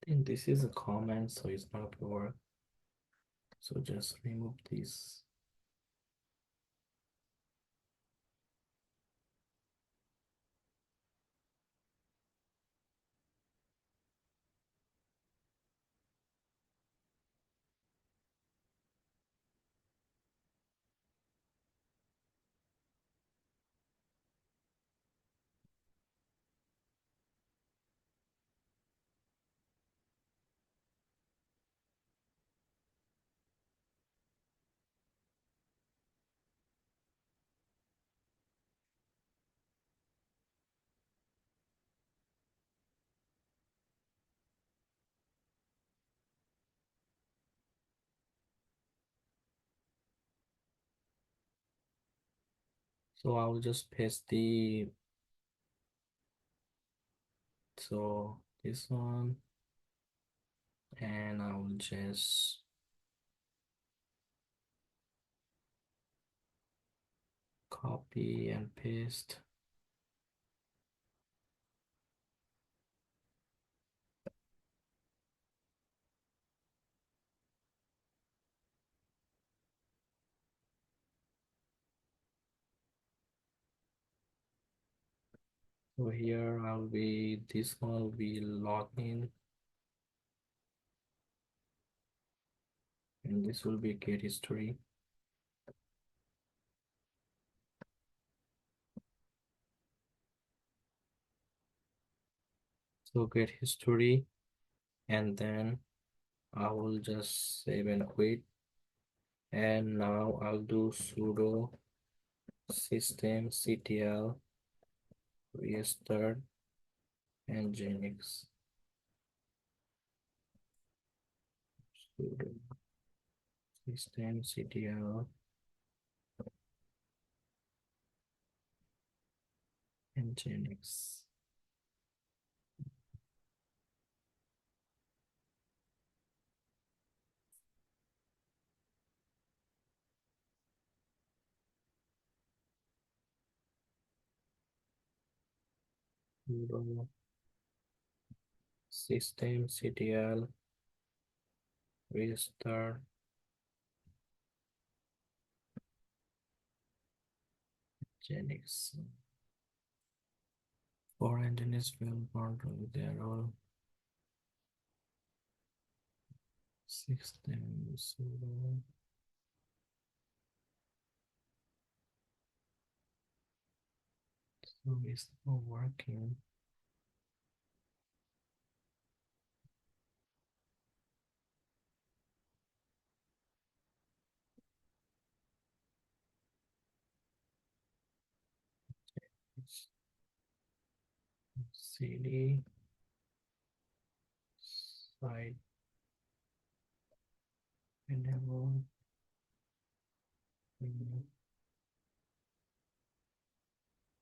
[SPEAKER 1] I think this is a comment, so it's not work. So just remove this. So I will just paste this one, and I will just copy and paste. So here this one will be login, and this will be get history. So get history, and then I will just save and quit. And now I'll do sudo systemctl restart and Nginx. Sudo systemctl and Nginx. Sudo systemctl restart Nginx. For Nginx will control their all system sudo. So it's not working. It's cd site enable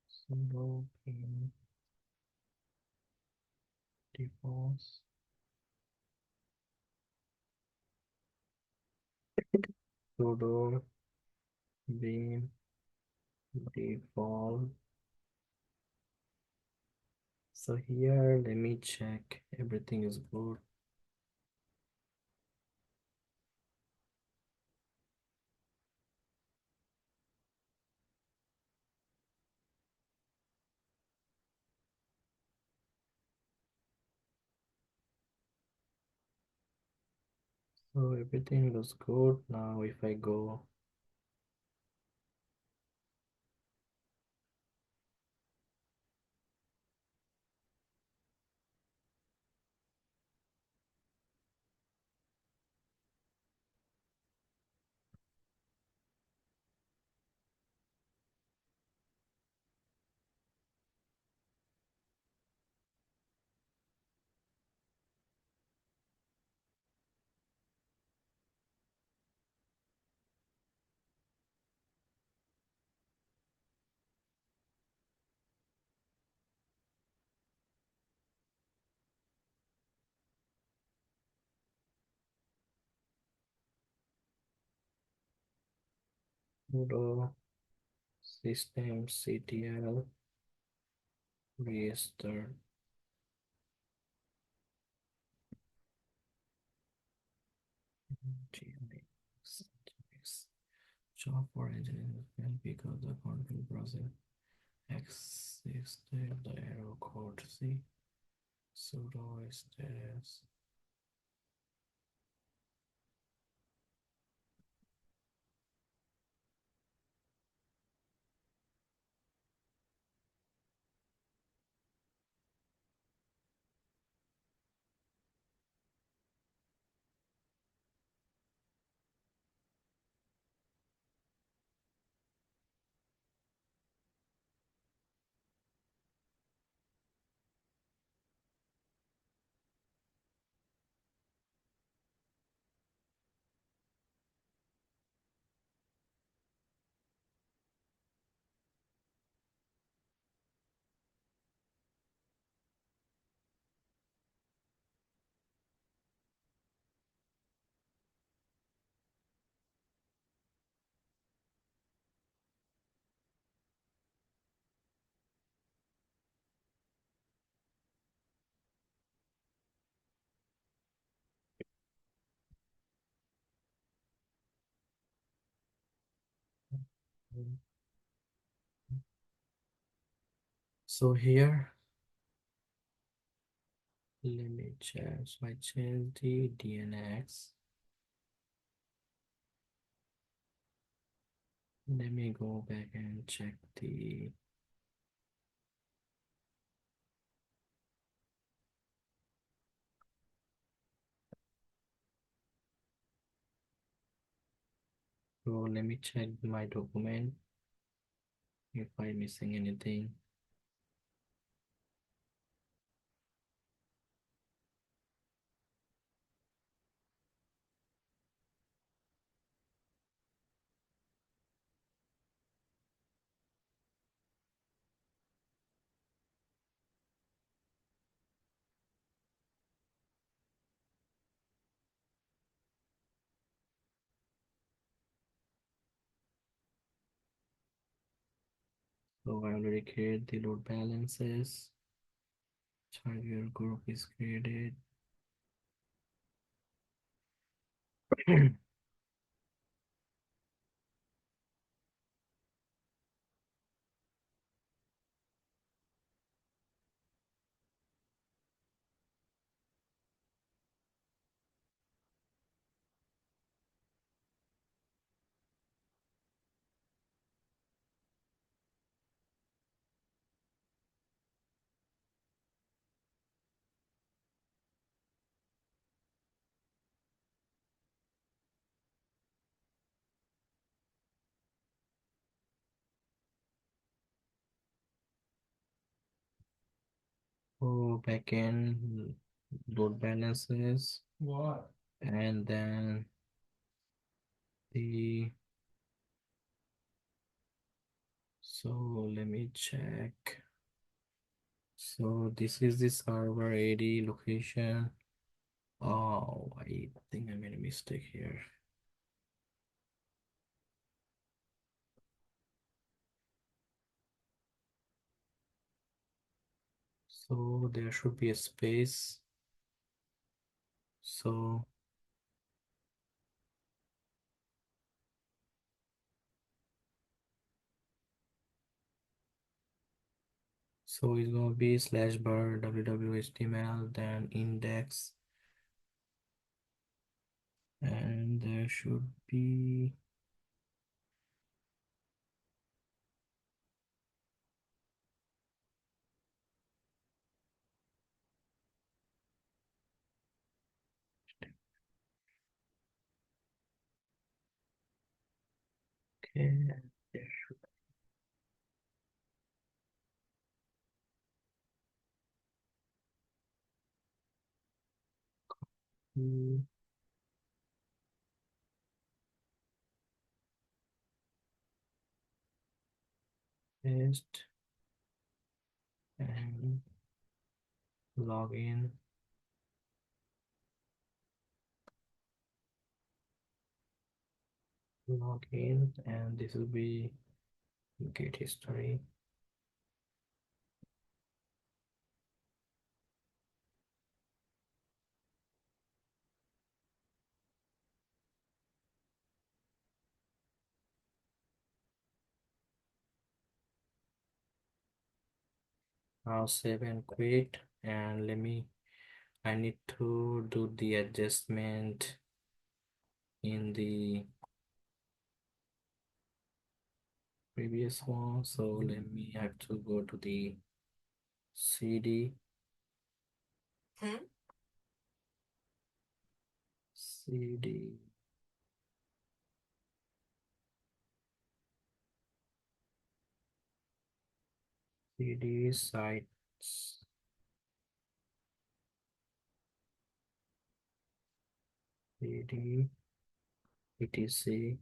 [SPEAKER 1] sudo pin defaults sudo bin default. So here, let me check everything is good. So everything looks good. Now if I go, sudo systemctl restart Nginx job for engineering failed because the config browser existed the error code. See sudo status. So here, let me check. So I change the DNX. Let me go back and check the. So let me check my document if I'm missing anything. So I already created the load balances. Target group is created. So backend load balances. What? And then the so let me check. So this is the server AD location. Oh, I think I made a mistake here. So there should be a space. So it's gonna be slash bar www.html, then index, and there should be okay. There should be paste and login. log in, and this will be git history. Now save and quit, and I need to do the adjustment in the previous one. So let me have to go to the cd cd cd sites cd etc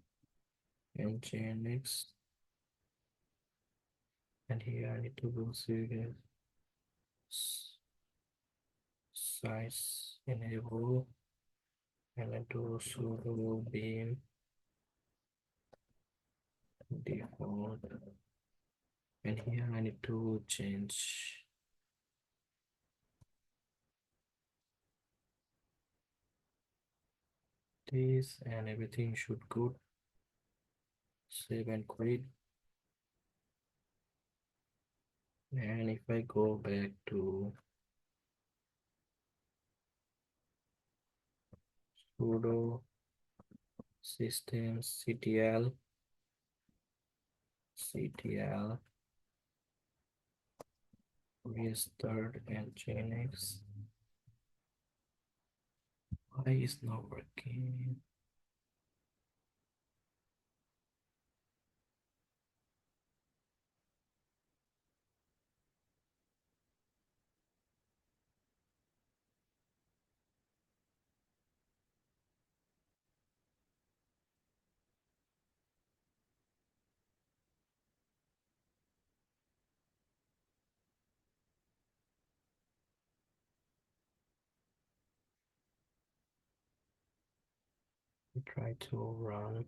[SPEAKER 1] and Nginx, and here I need to go cd sites enable, and I do sudo beam default, and here I need to change this, and everything should go. Save and quit, and if I go back to sudo systemctl restart and Nginx, why is not working? Try to run.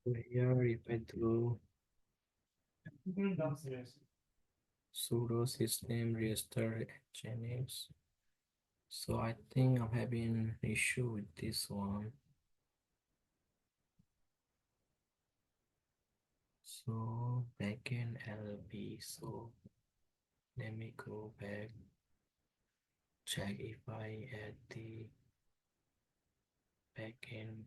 [SPEAKER 1] So here if I do sudo system restart Nginx, so I think I'm having issue with this one. So backend LB, so let me go back, check if I add the backend.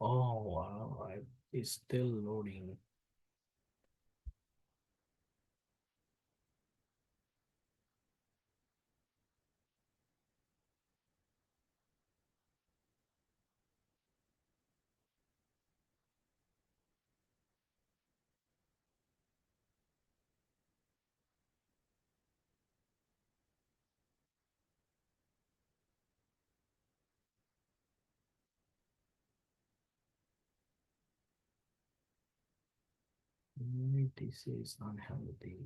[SPEAKER 1] Oh wow, it's still loading. This is unhealthy.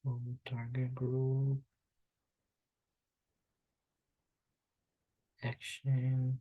[SPEAKER 1] So target group, action,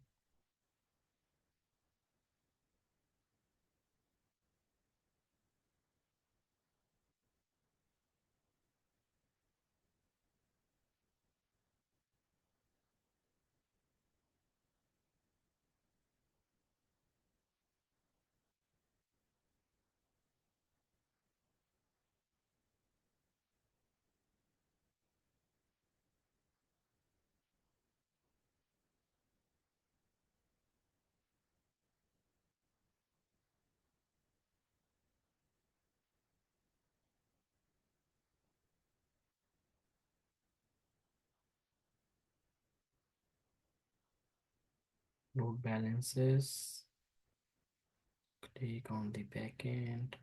[SPEAKER 1] load balances, click on the backend.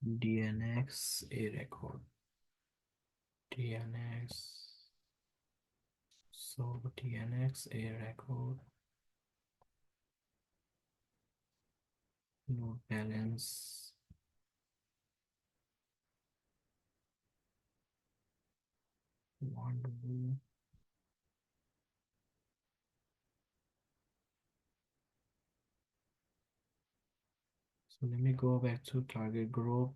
[SPEAKER 1] DNX a record. DNX. So DNX a record. Load balance. One. So let me go back to target group.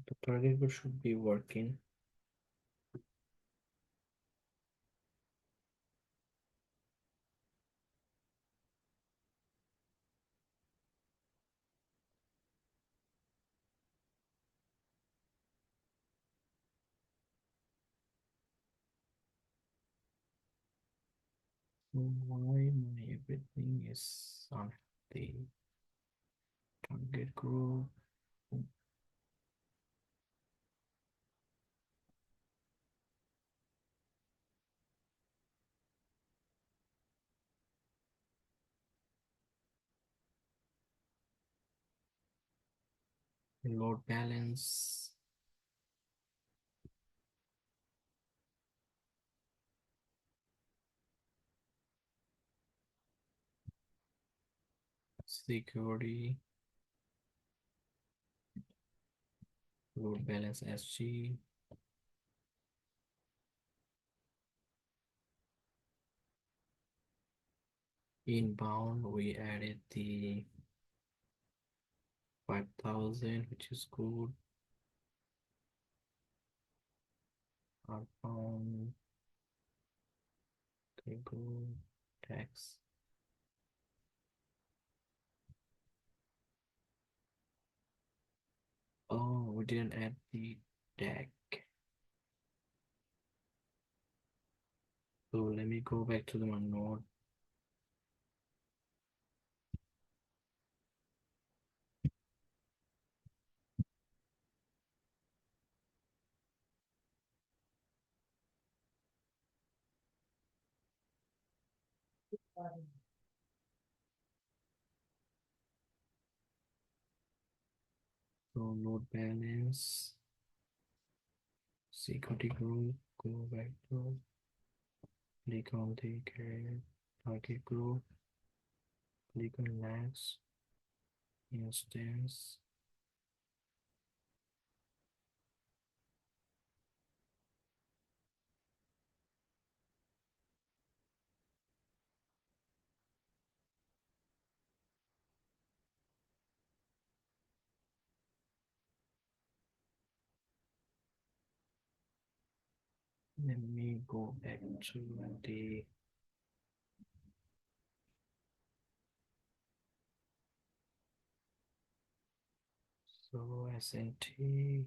[SPEAKER 1] The target group should be working. So why my everything is on the target group? Load balance. Security. Load balance SG. Inbound, we added the 5,000, which is good. Outbound, okay, go tax. Oh, we didn't add the tag. So let me go back to the one node. So load balance, security group, go back to click on the target group, click on next instance. Let me go back to the SNT.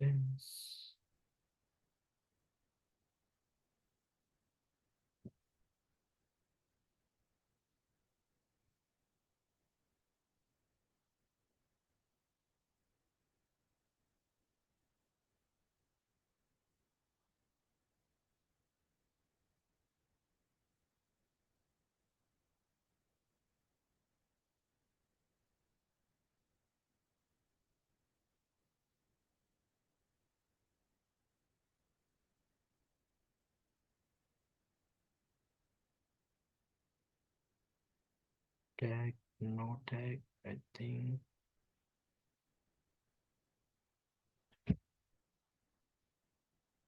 [SPEAKER 1] Yes. Tag, no tag, I think.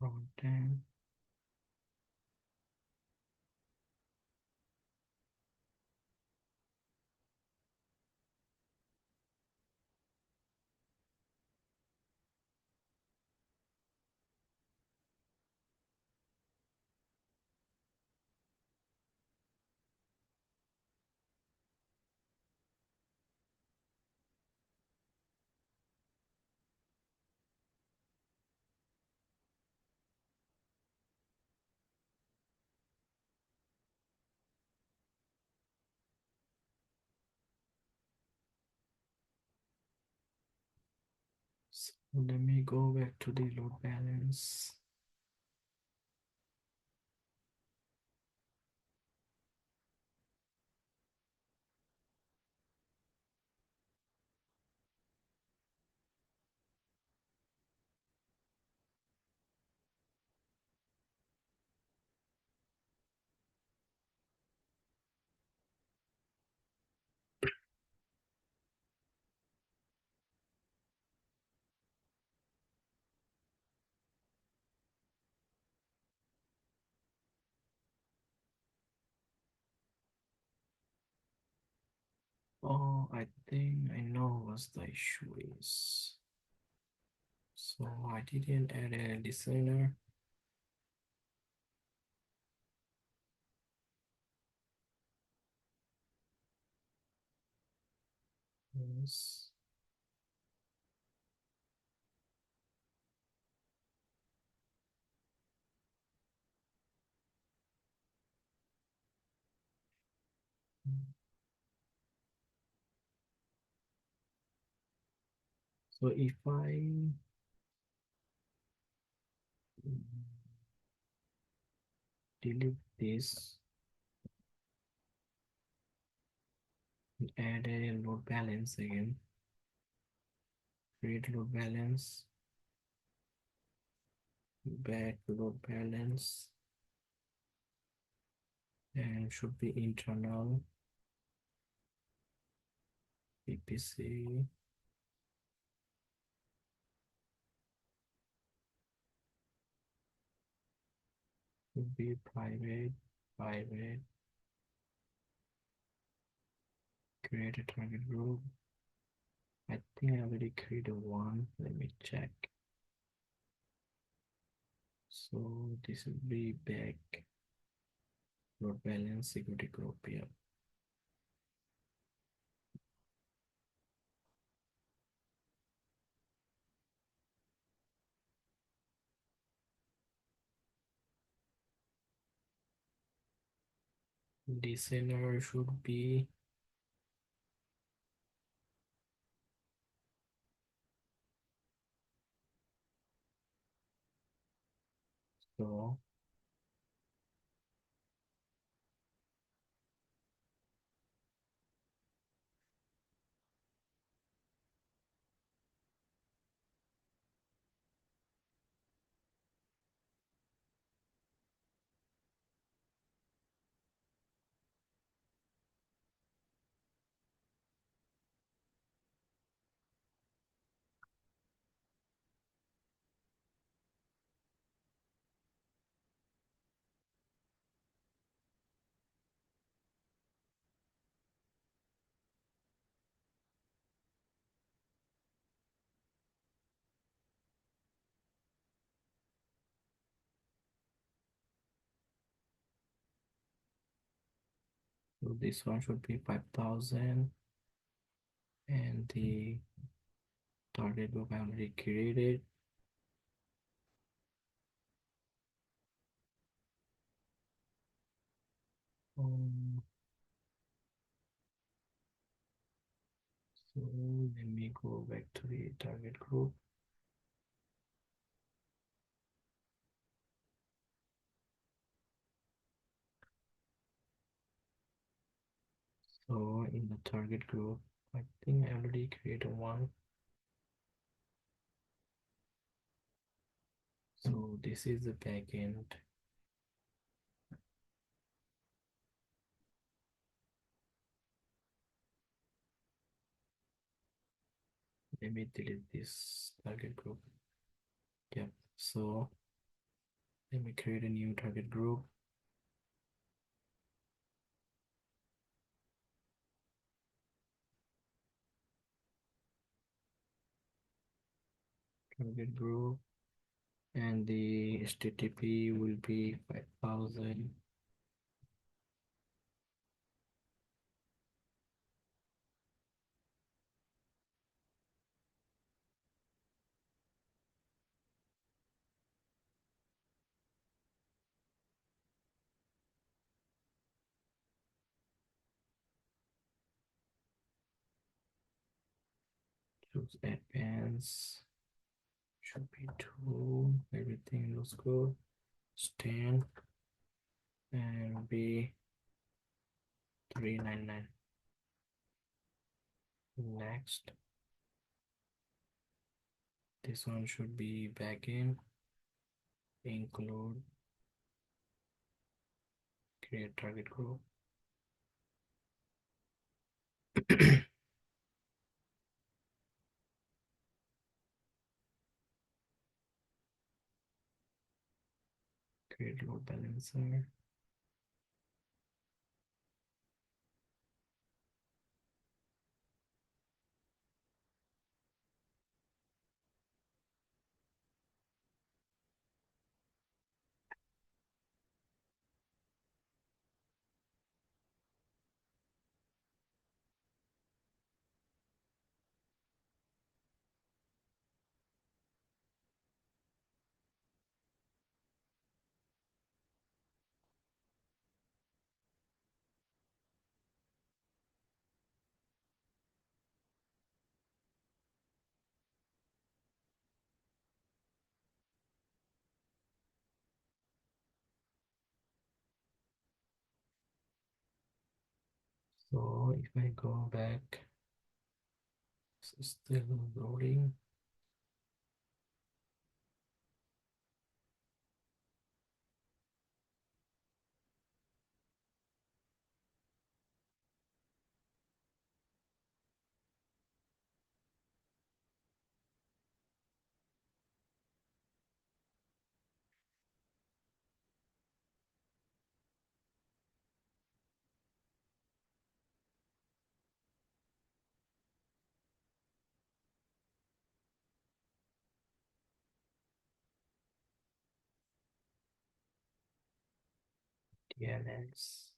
[SPEAKER 1] Content. So let me go back to the load balance. Oh, I think I know what the issue is. So I didn't add a listener. Yes. So if I delete this and add a load balance again, create load balance, back load balance, and should be internal VPC, should be private, create a target group. I think I already created one. Let me check. So this will be back load balance security group here. Listener should be so so this one should be 5,000 and the target group I already created. Um, so let me go back to the target group. So in the target group, I think I already created one. So this is the backend. Let me delete this target group. Yep. So let me create a new target group. Target group, and the HTTP will be 5,000. Choose advanced. Should be 2. Everything looks good. Stand and be 399. Next. This one should be backend. Include create target group. Create load balancer. So if I go back, it's still loading. DNS.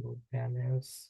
[SPEAKER 1] Load balance.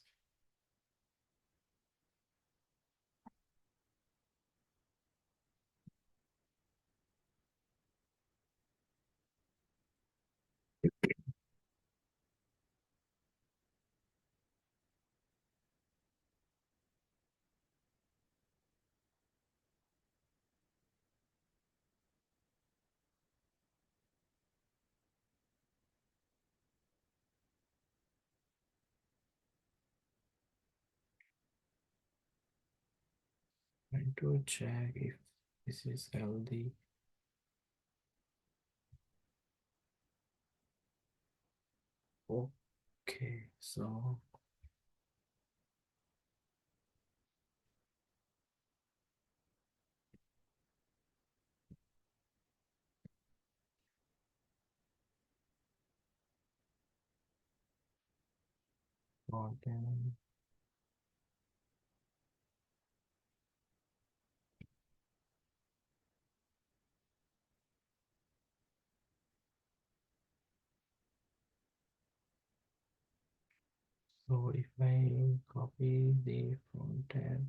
[SPEAKER 1] Trying to check if this is healthy. Okay, so then so if I copy the front end,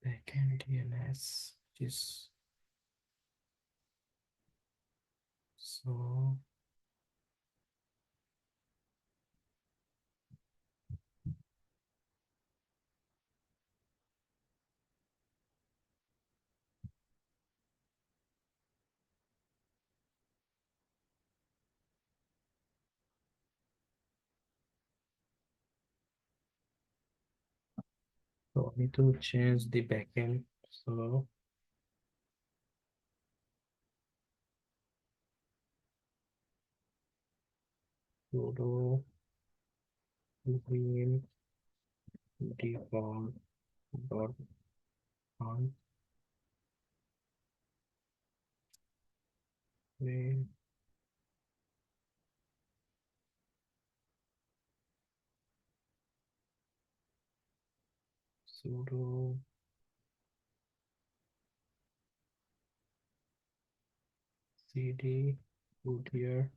[SPEAKER 1] backend DNS, which is so so I need to change the backend. So sudo vim default dot on sudo cd root here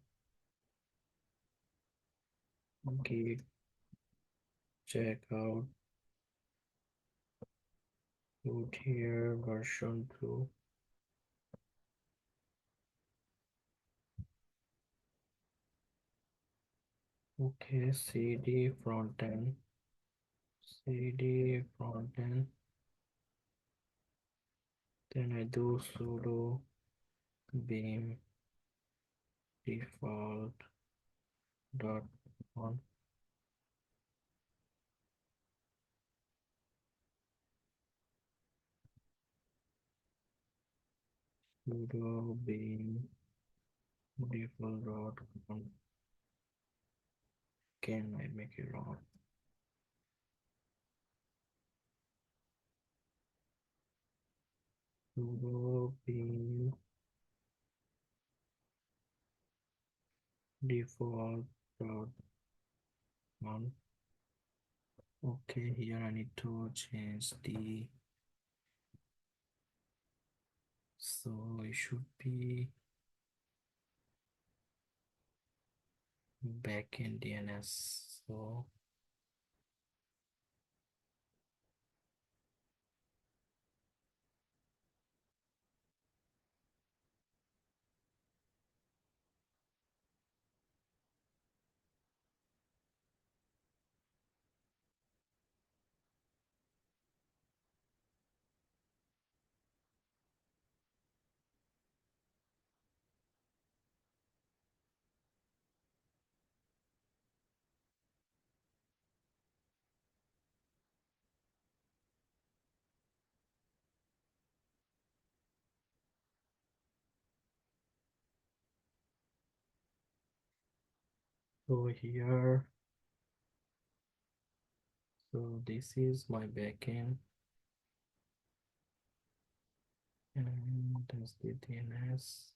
[SPEAKER 1] git checkout root here version 2. Okay, cd frontend, cd frontend. Then I do sudo beam default dot on sudo beam default route. Can I make it route? Sudo bin default route one. Okay, here I need to change the, so it should be backend DNS. So here, so this is my backend, and that's the DNS.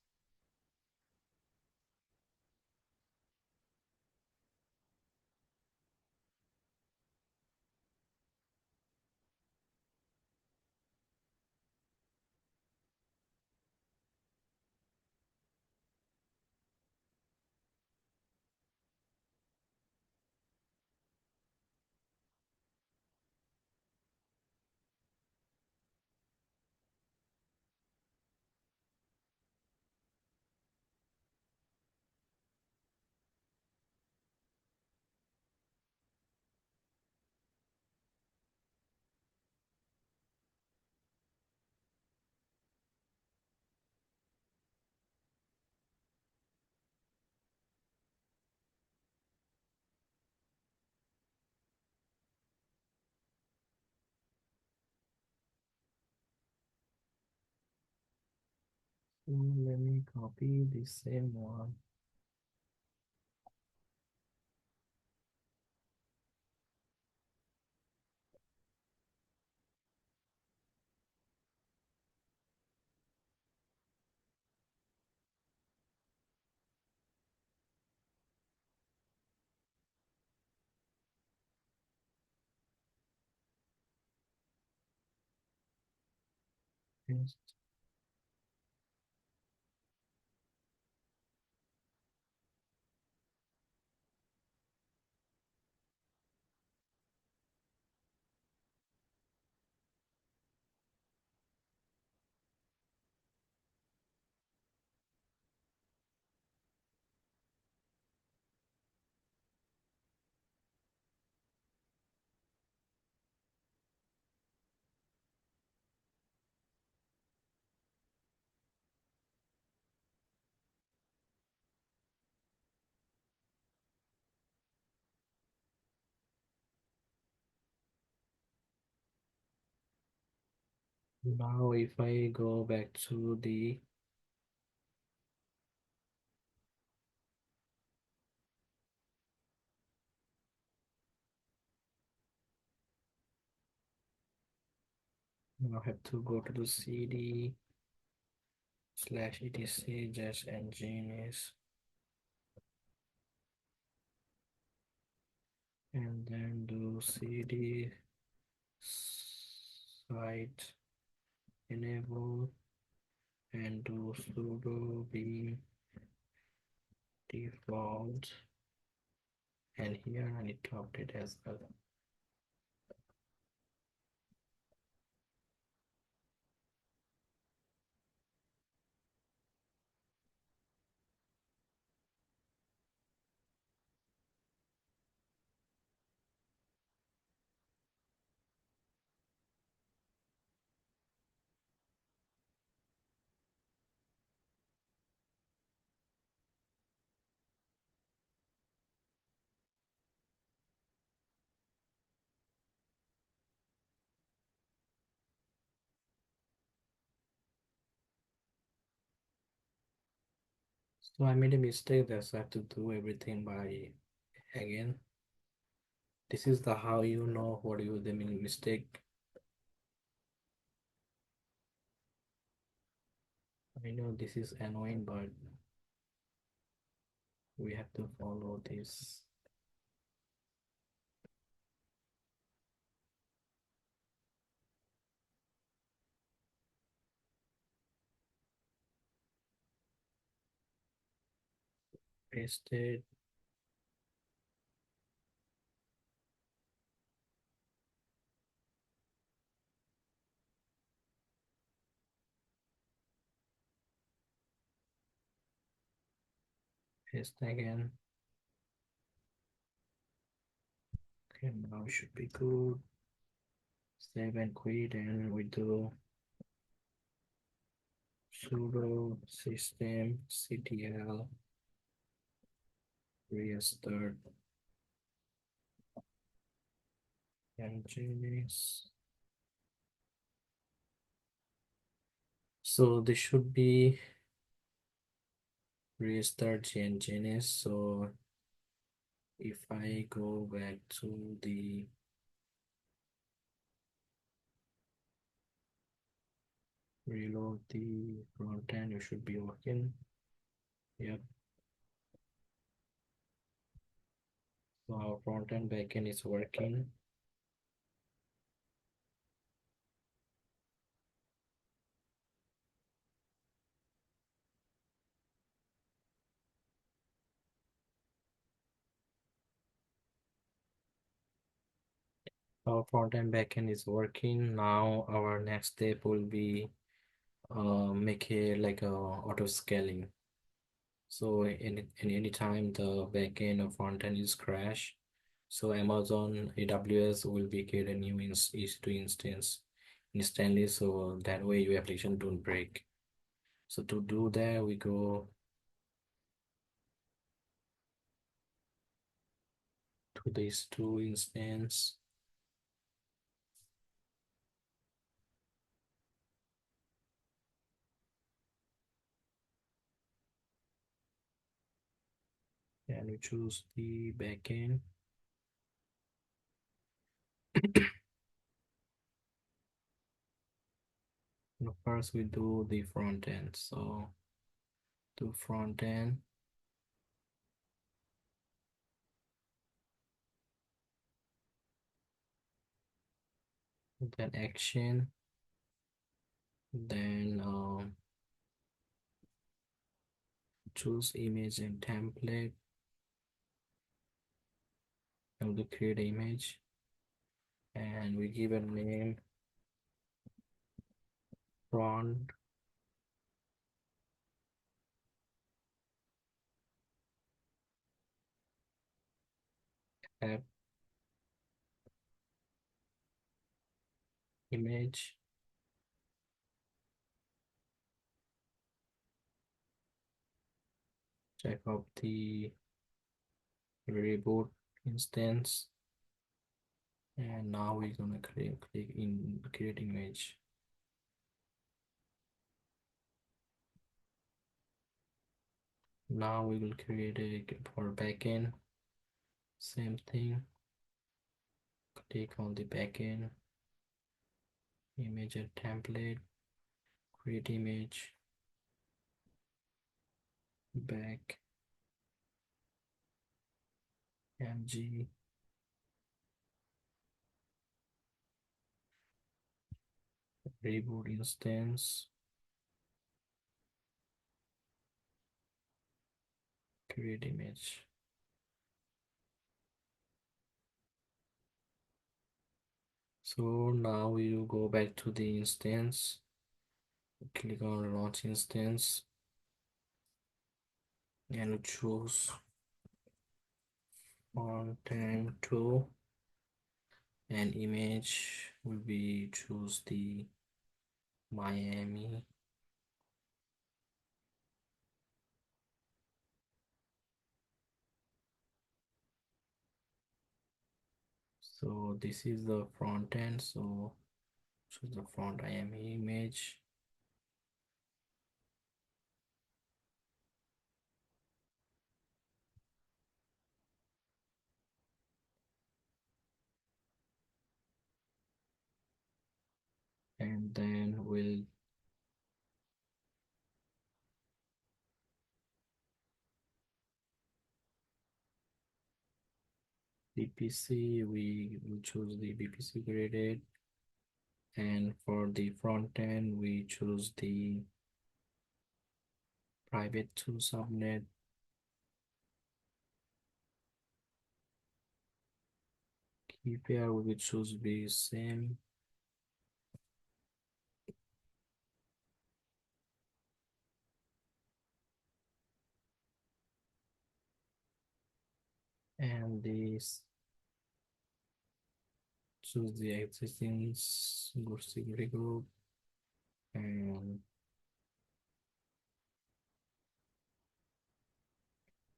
[SPEAKER 1] So let me copy the same one. Paste. Now if I go back to the, I have to go to the cd / etc just nginx, and then do cd site enable and do sudo bin default, and here I need to update as well. So I made a mistake there, so I have to do everything by again. This is the how you know what you the mistake. I know this is annoying, but we have to follow this. Paste it. Paste again. Okay, now should be good. Save and quit, and we do sudo systemctl restart Nginx. So this should be restart Nginx. So if I go back to the reload the front end, you should be working. Yep. So our front end backend is working. Our front end backend is working. Now our next step will be make a like a auto scaling. So in any time the backend or front end is crash, so Amazon AWS will be create a new EC2 instance instantly, so that way your application don't break. So to do that, we go to these two instance and we choose the backend. First we do the front end. So do front end, then action, then choose image and template. And we create image and we give a name front app image. Check out the reboot instance, and now we're gonna click in create image. Now we will create a for backend. Same thing. Click on the backend image and template. Create image back mg reboot instance. Create image. So now we will go back to the instance. Click on launch instance and choose content 2 and image will be choose the Miami. So this is the front end, so choose the front Miami image. Then we'll VPC, we will choose the VPC graded, and for the front end we choose the private to subnet. Key pair we will choose the same. And this choose the existing good security group and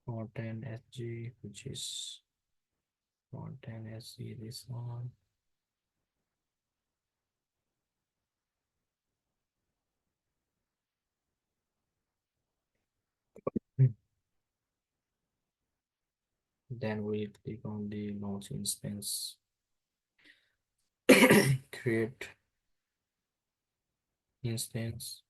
[SPEAKER 1] front-end SG, which is front-end SG, this one. Then we click on the launch instance, create instance.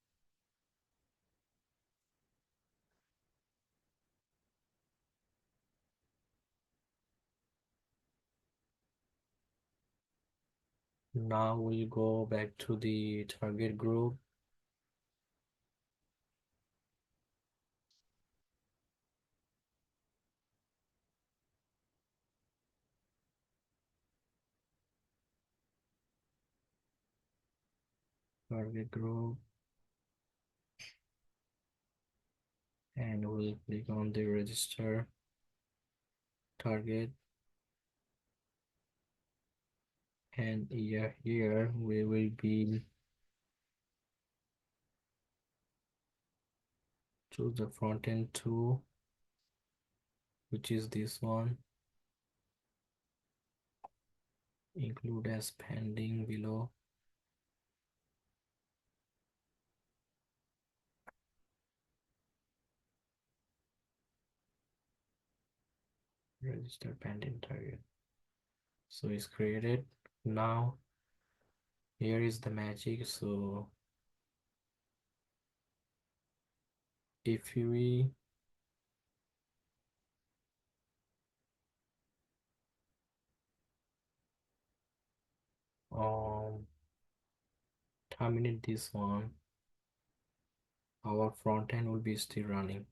[SPEAKER 1] Now we'll go back to the target group. Target group, and we'll click on the register target, and here we will be choose the front end tool, which is this one, include as pending below. Register pending target, so it's created. Now here is the magic. So if we terminate this one, our front end will be still running.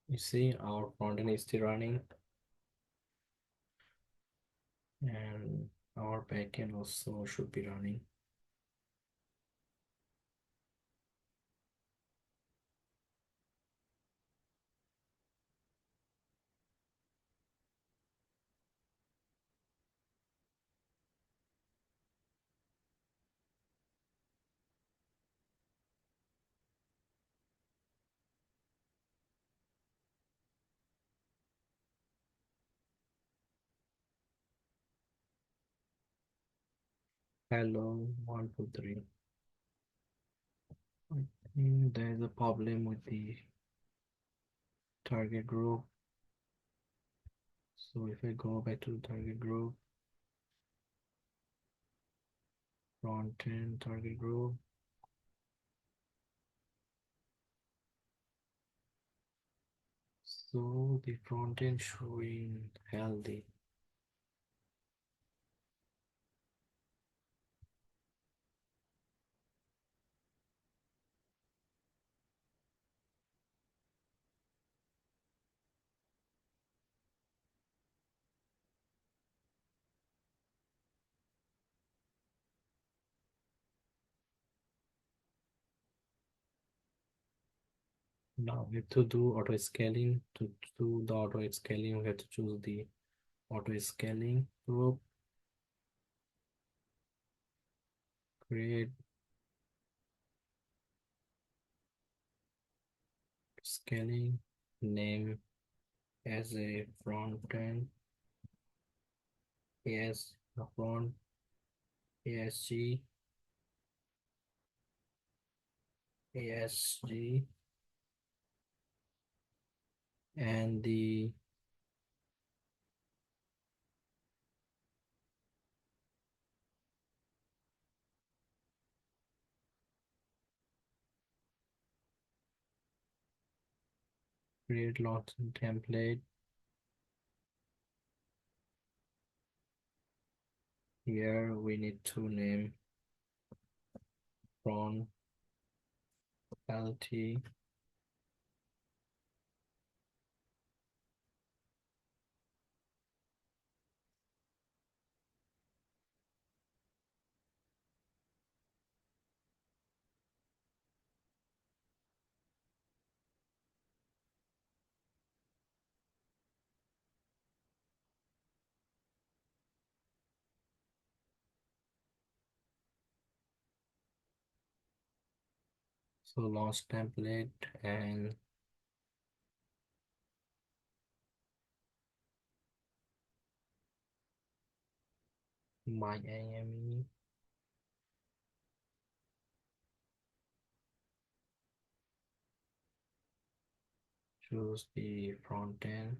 [SPEAKER 1] You see our front end is still running, and our backend also should be running. Hello, 1 2 3. I think there's a problem with the target group. So if I go back to the target group, front end target group, so the front end showing healthy. Now we have to do auto scaling. To do the auto scaling, we have to choose the auto scaling group, create scaling, name as a front end, as a front, ASG, ASG, and the create login template. Here we need to name front LT. So launch template and my AME. Choose the front end.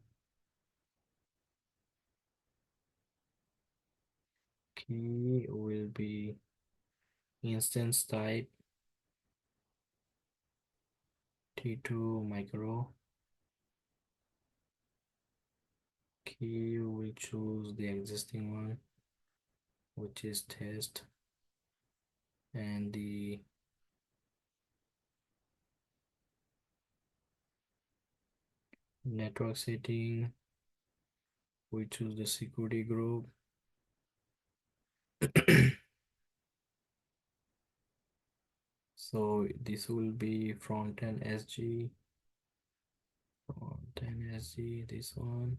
[SPEAKER 1] Key will be instance type T2 micro. Key will choose the existing one, which is test, and the network setting, we choose the security group. So this will be front-end SG, front-end SG, this one.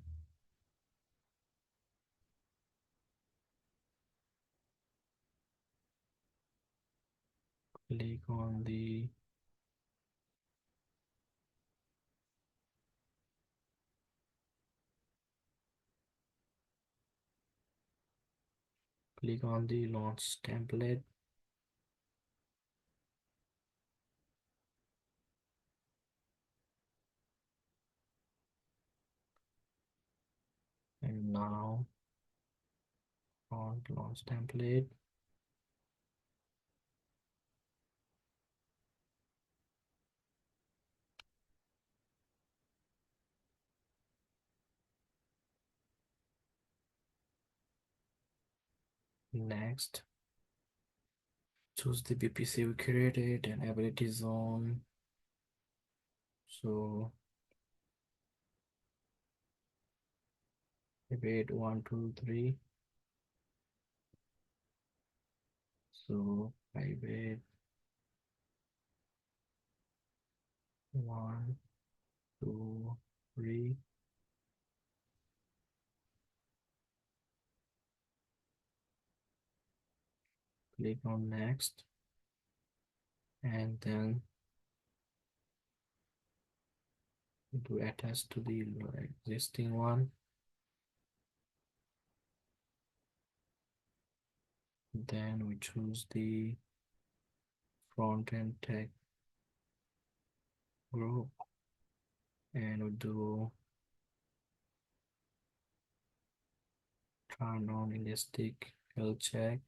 [SPEAKER 1] Click on the launch template. And now on launch template. Next, choose the VPC we created and ability zone. So wait 1, 2, 3. So private 1, 2, 3. Click on next, and then to attach to the existing one. Then we choose the front end tech group, and we do turn on elastic health check.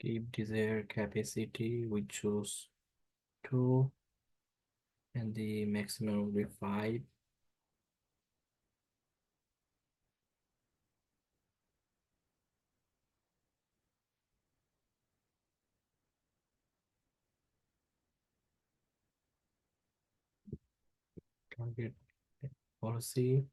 [SPEAKER 1] Keep desired capacity, we choose 2, and the maximum will be 5. target policy,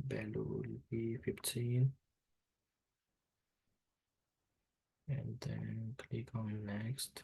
[SPEAKER 1] value will be 15, and then click on next.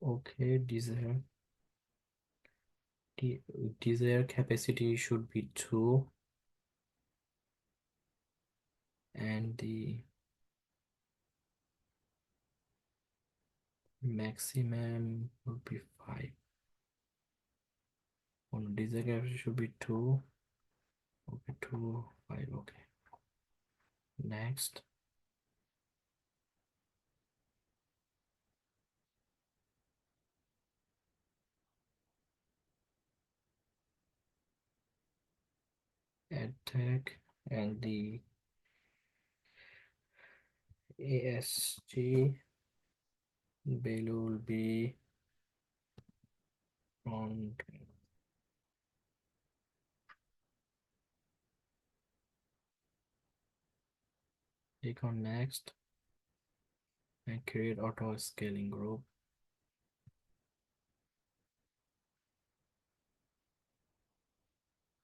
[SPEAKER 1] Okay, desired capacity should be 2, and the maximum would be 5. On desired capacity should be 2. Okay, 2, 5. Okay. Next. ATech, and the ASG value will be on. Click on next and create auto scaling group.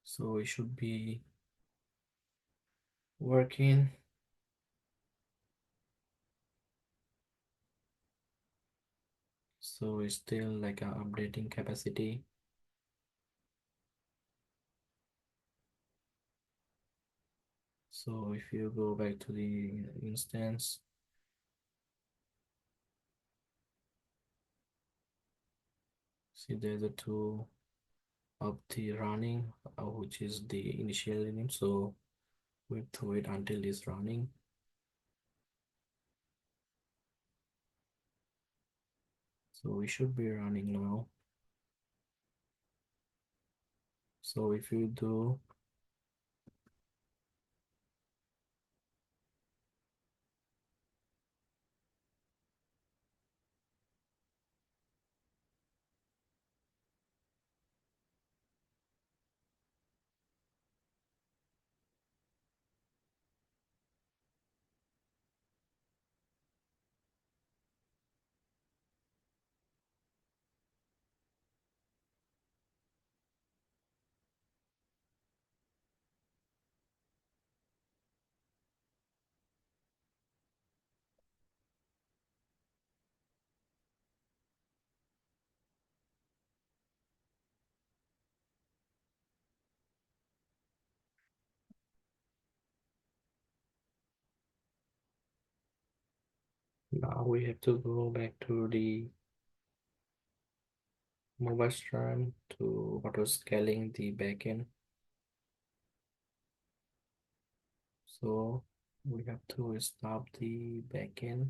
[SPEAKER 1] So it should be working. So it's still like updating capacity. So if you go back to the instance, see there's a 2 of the running, which is the initial limit. So we have to wait until it's running. So we should be running now. So if you do, now we have to go back to the mobile stream to auto scaling the backend. So we have to stop the backend.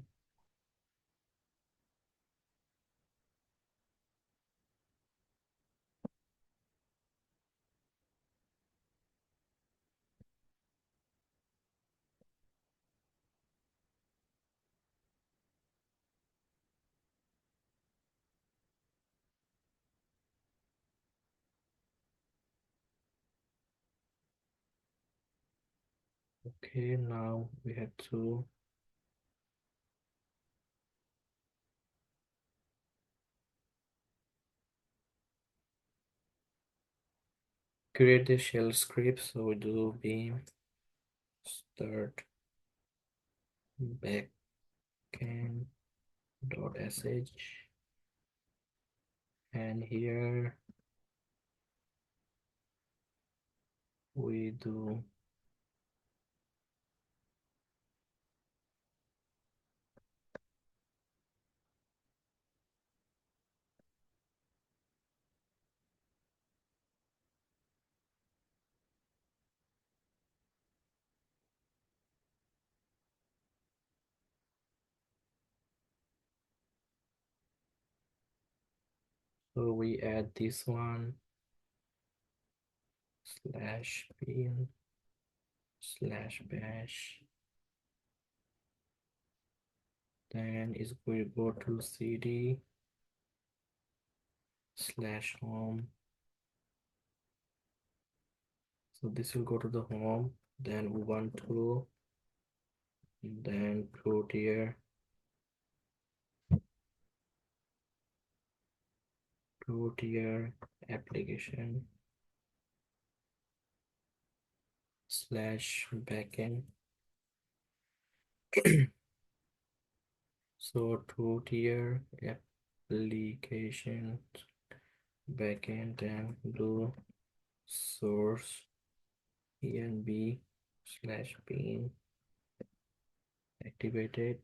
[SPEAKER 1] Okay, now we have to create the shell script. So we do beam start backend dot sh, and here we do So we add this one /bin/bash. Then is we go to cd/home. So this will go to the home, then Ubuntu, then root tier application /backend. So root-tier application backend, then do source env/bin activated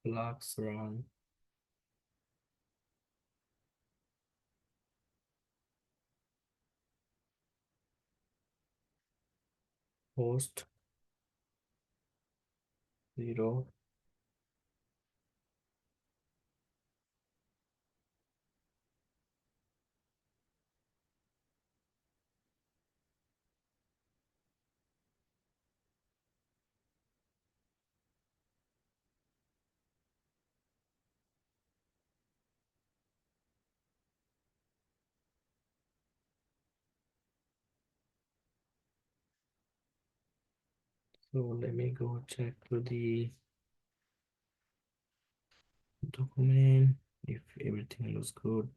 [SPEAKER 1] flux run host 0. So let me go check to the document if everything looks good.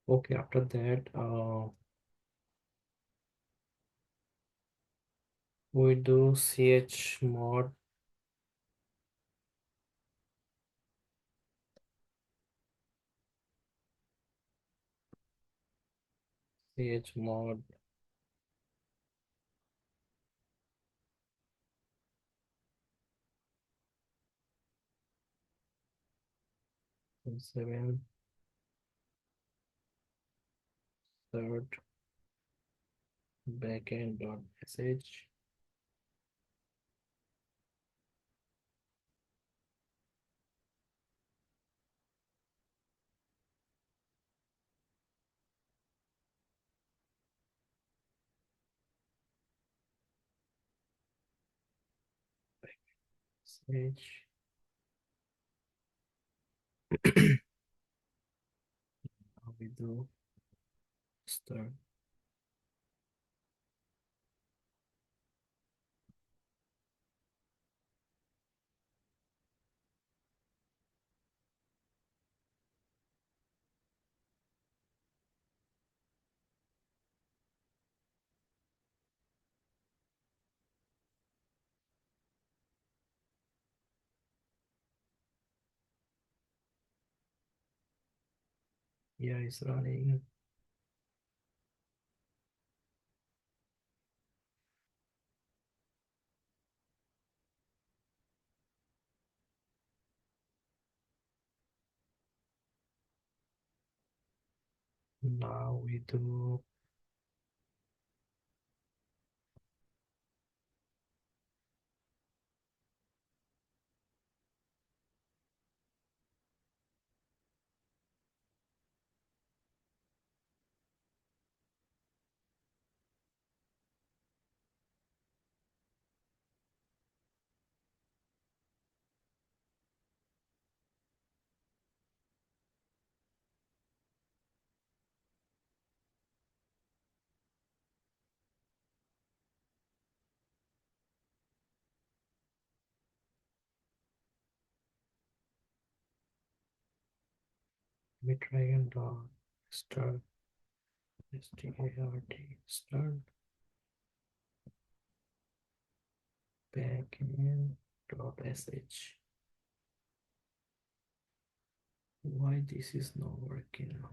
[SPEAKER 1] Okay, after that, we do chmod chmod 7 third backend.sh. Sh. Now we do start. Yeah, it's running. Now we do Bitragon dot start start backend dot sh. Why this is not working now?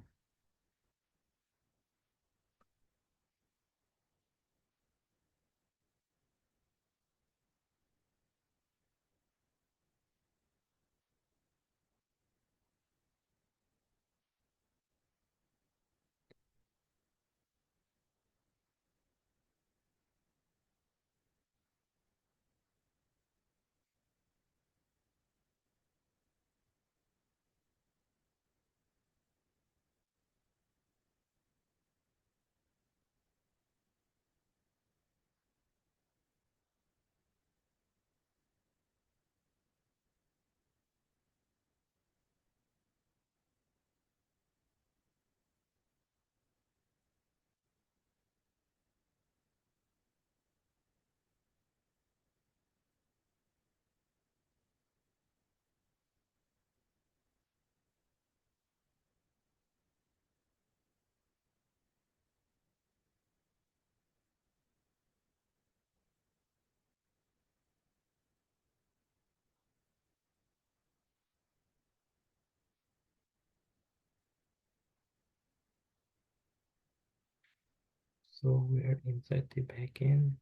[SPEAKER 1] So we are inside the backend.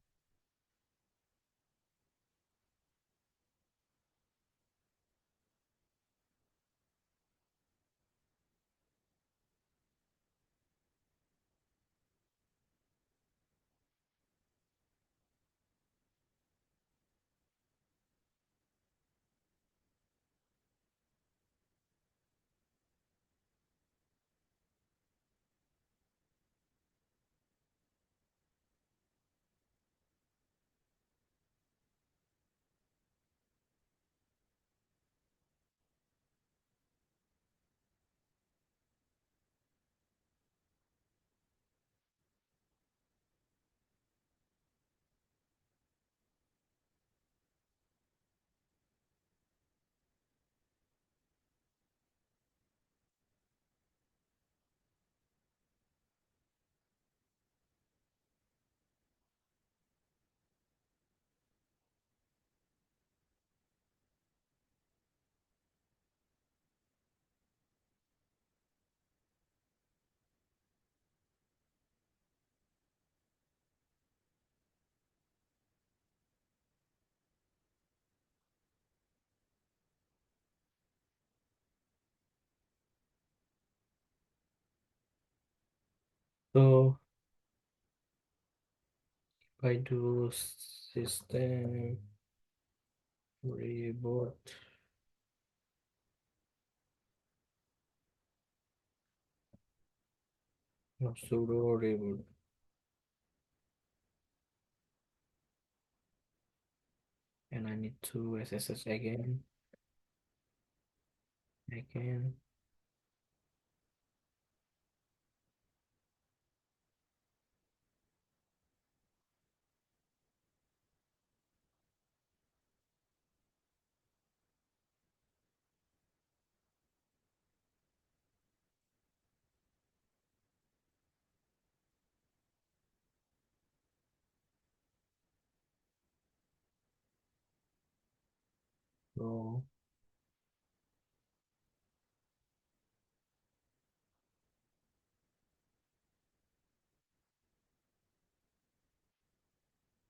[SPEAKER 1] So if I do system reboot, no, sudo reboot, and I need to SSH again. So,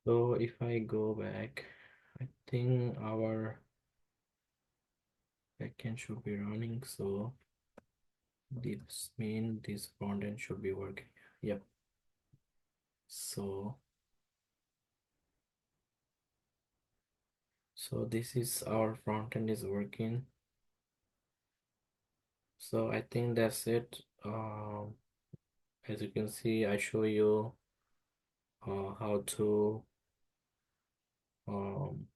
[SPEAKER 1] so if I go back, I think our backend should be running. So this means this front end should be working. Yep. So this is our front end is working. So I think that's it. As you can see, I show you how to um,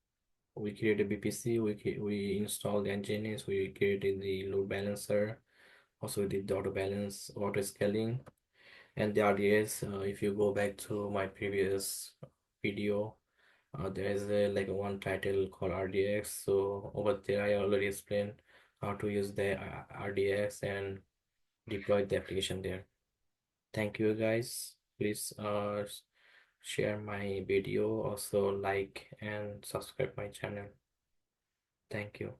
[SPEAKER 1] we created VPC, we installed the Nginx, we created the load balancer, also did the auto balance, auto scaling, and the RDS. If you go back to my previous video, there is like a one title called RDX. So over there, I already explained how to use the RDS, and deployed the application there. Thank you guys. Please share my video, also like and subscribe my channel. Thank you.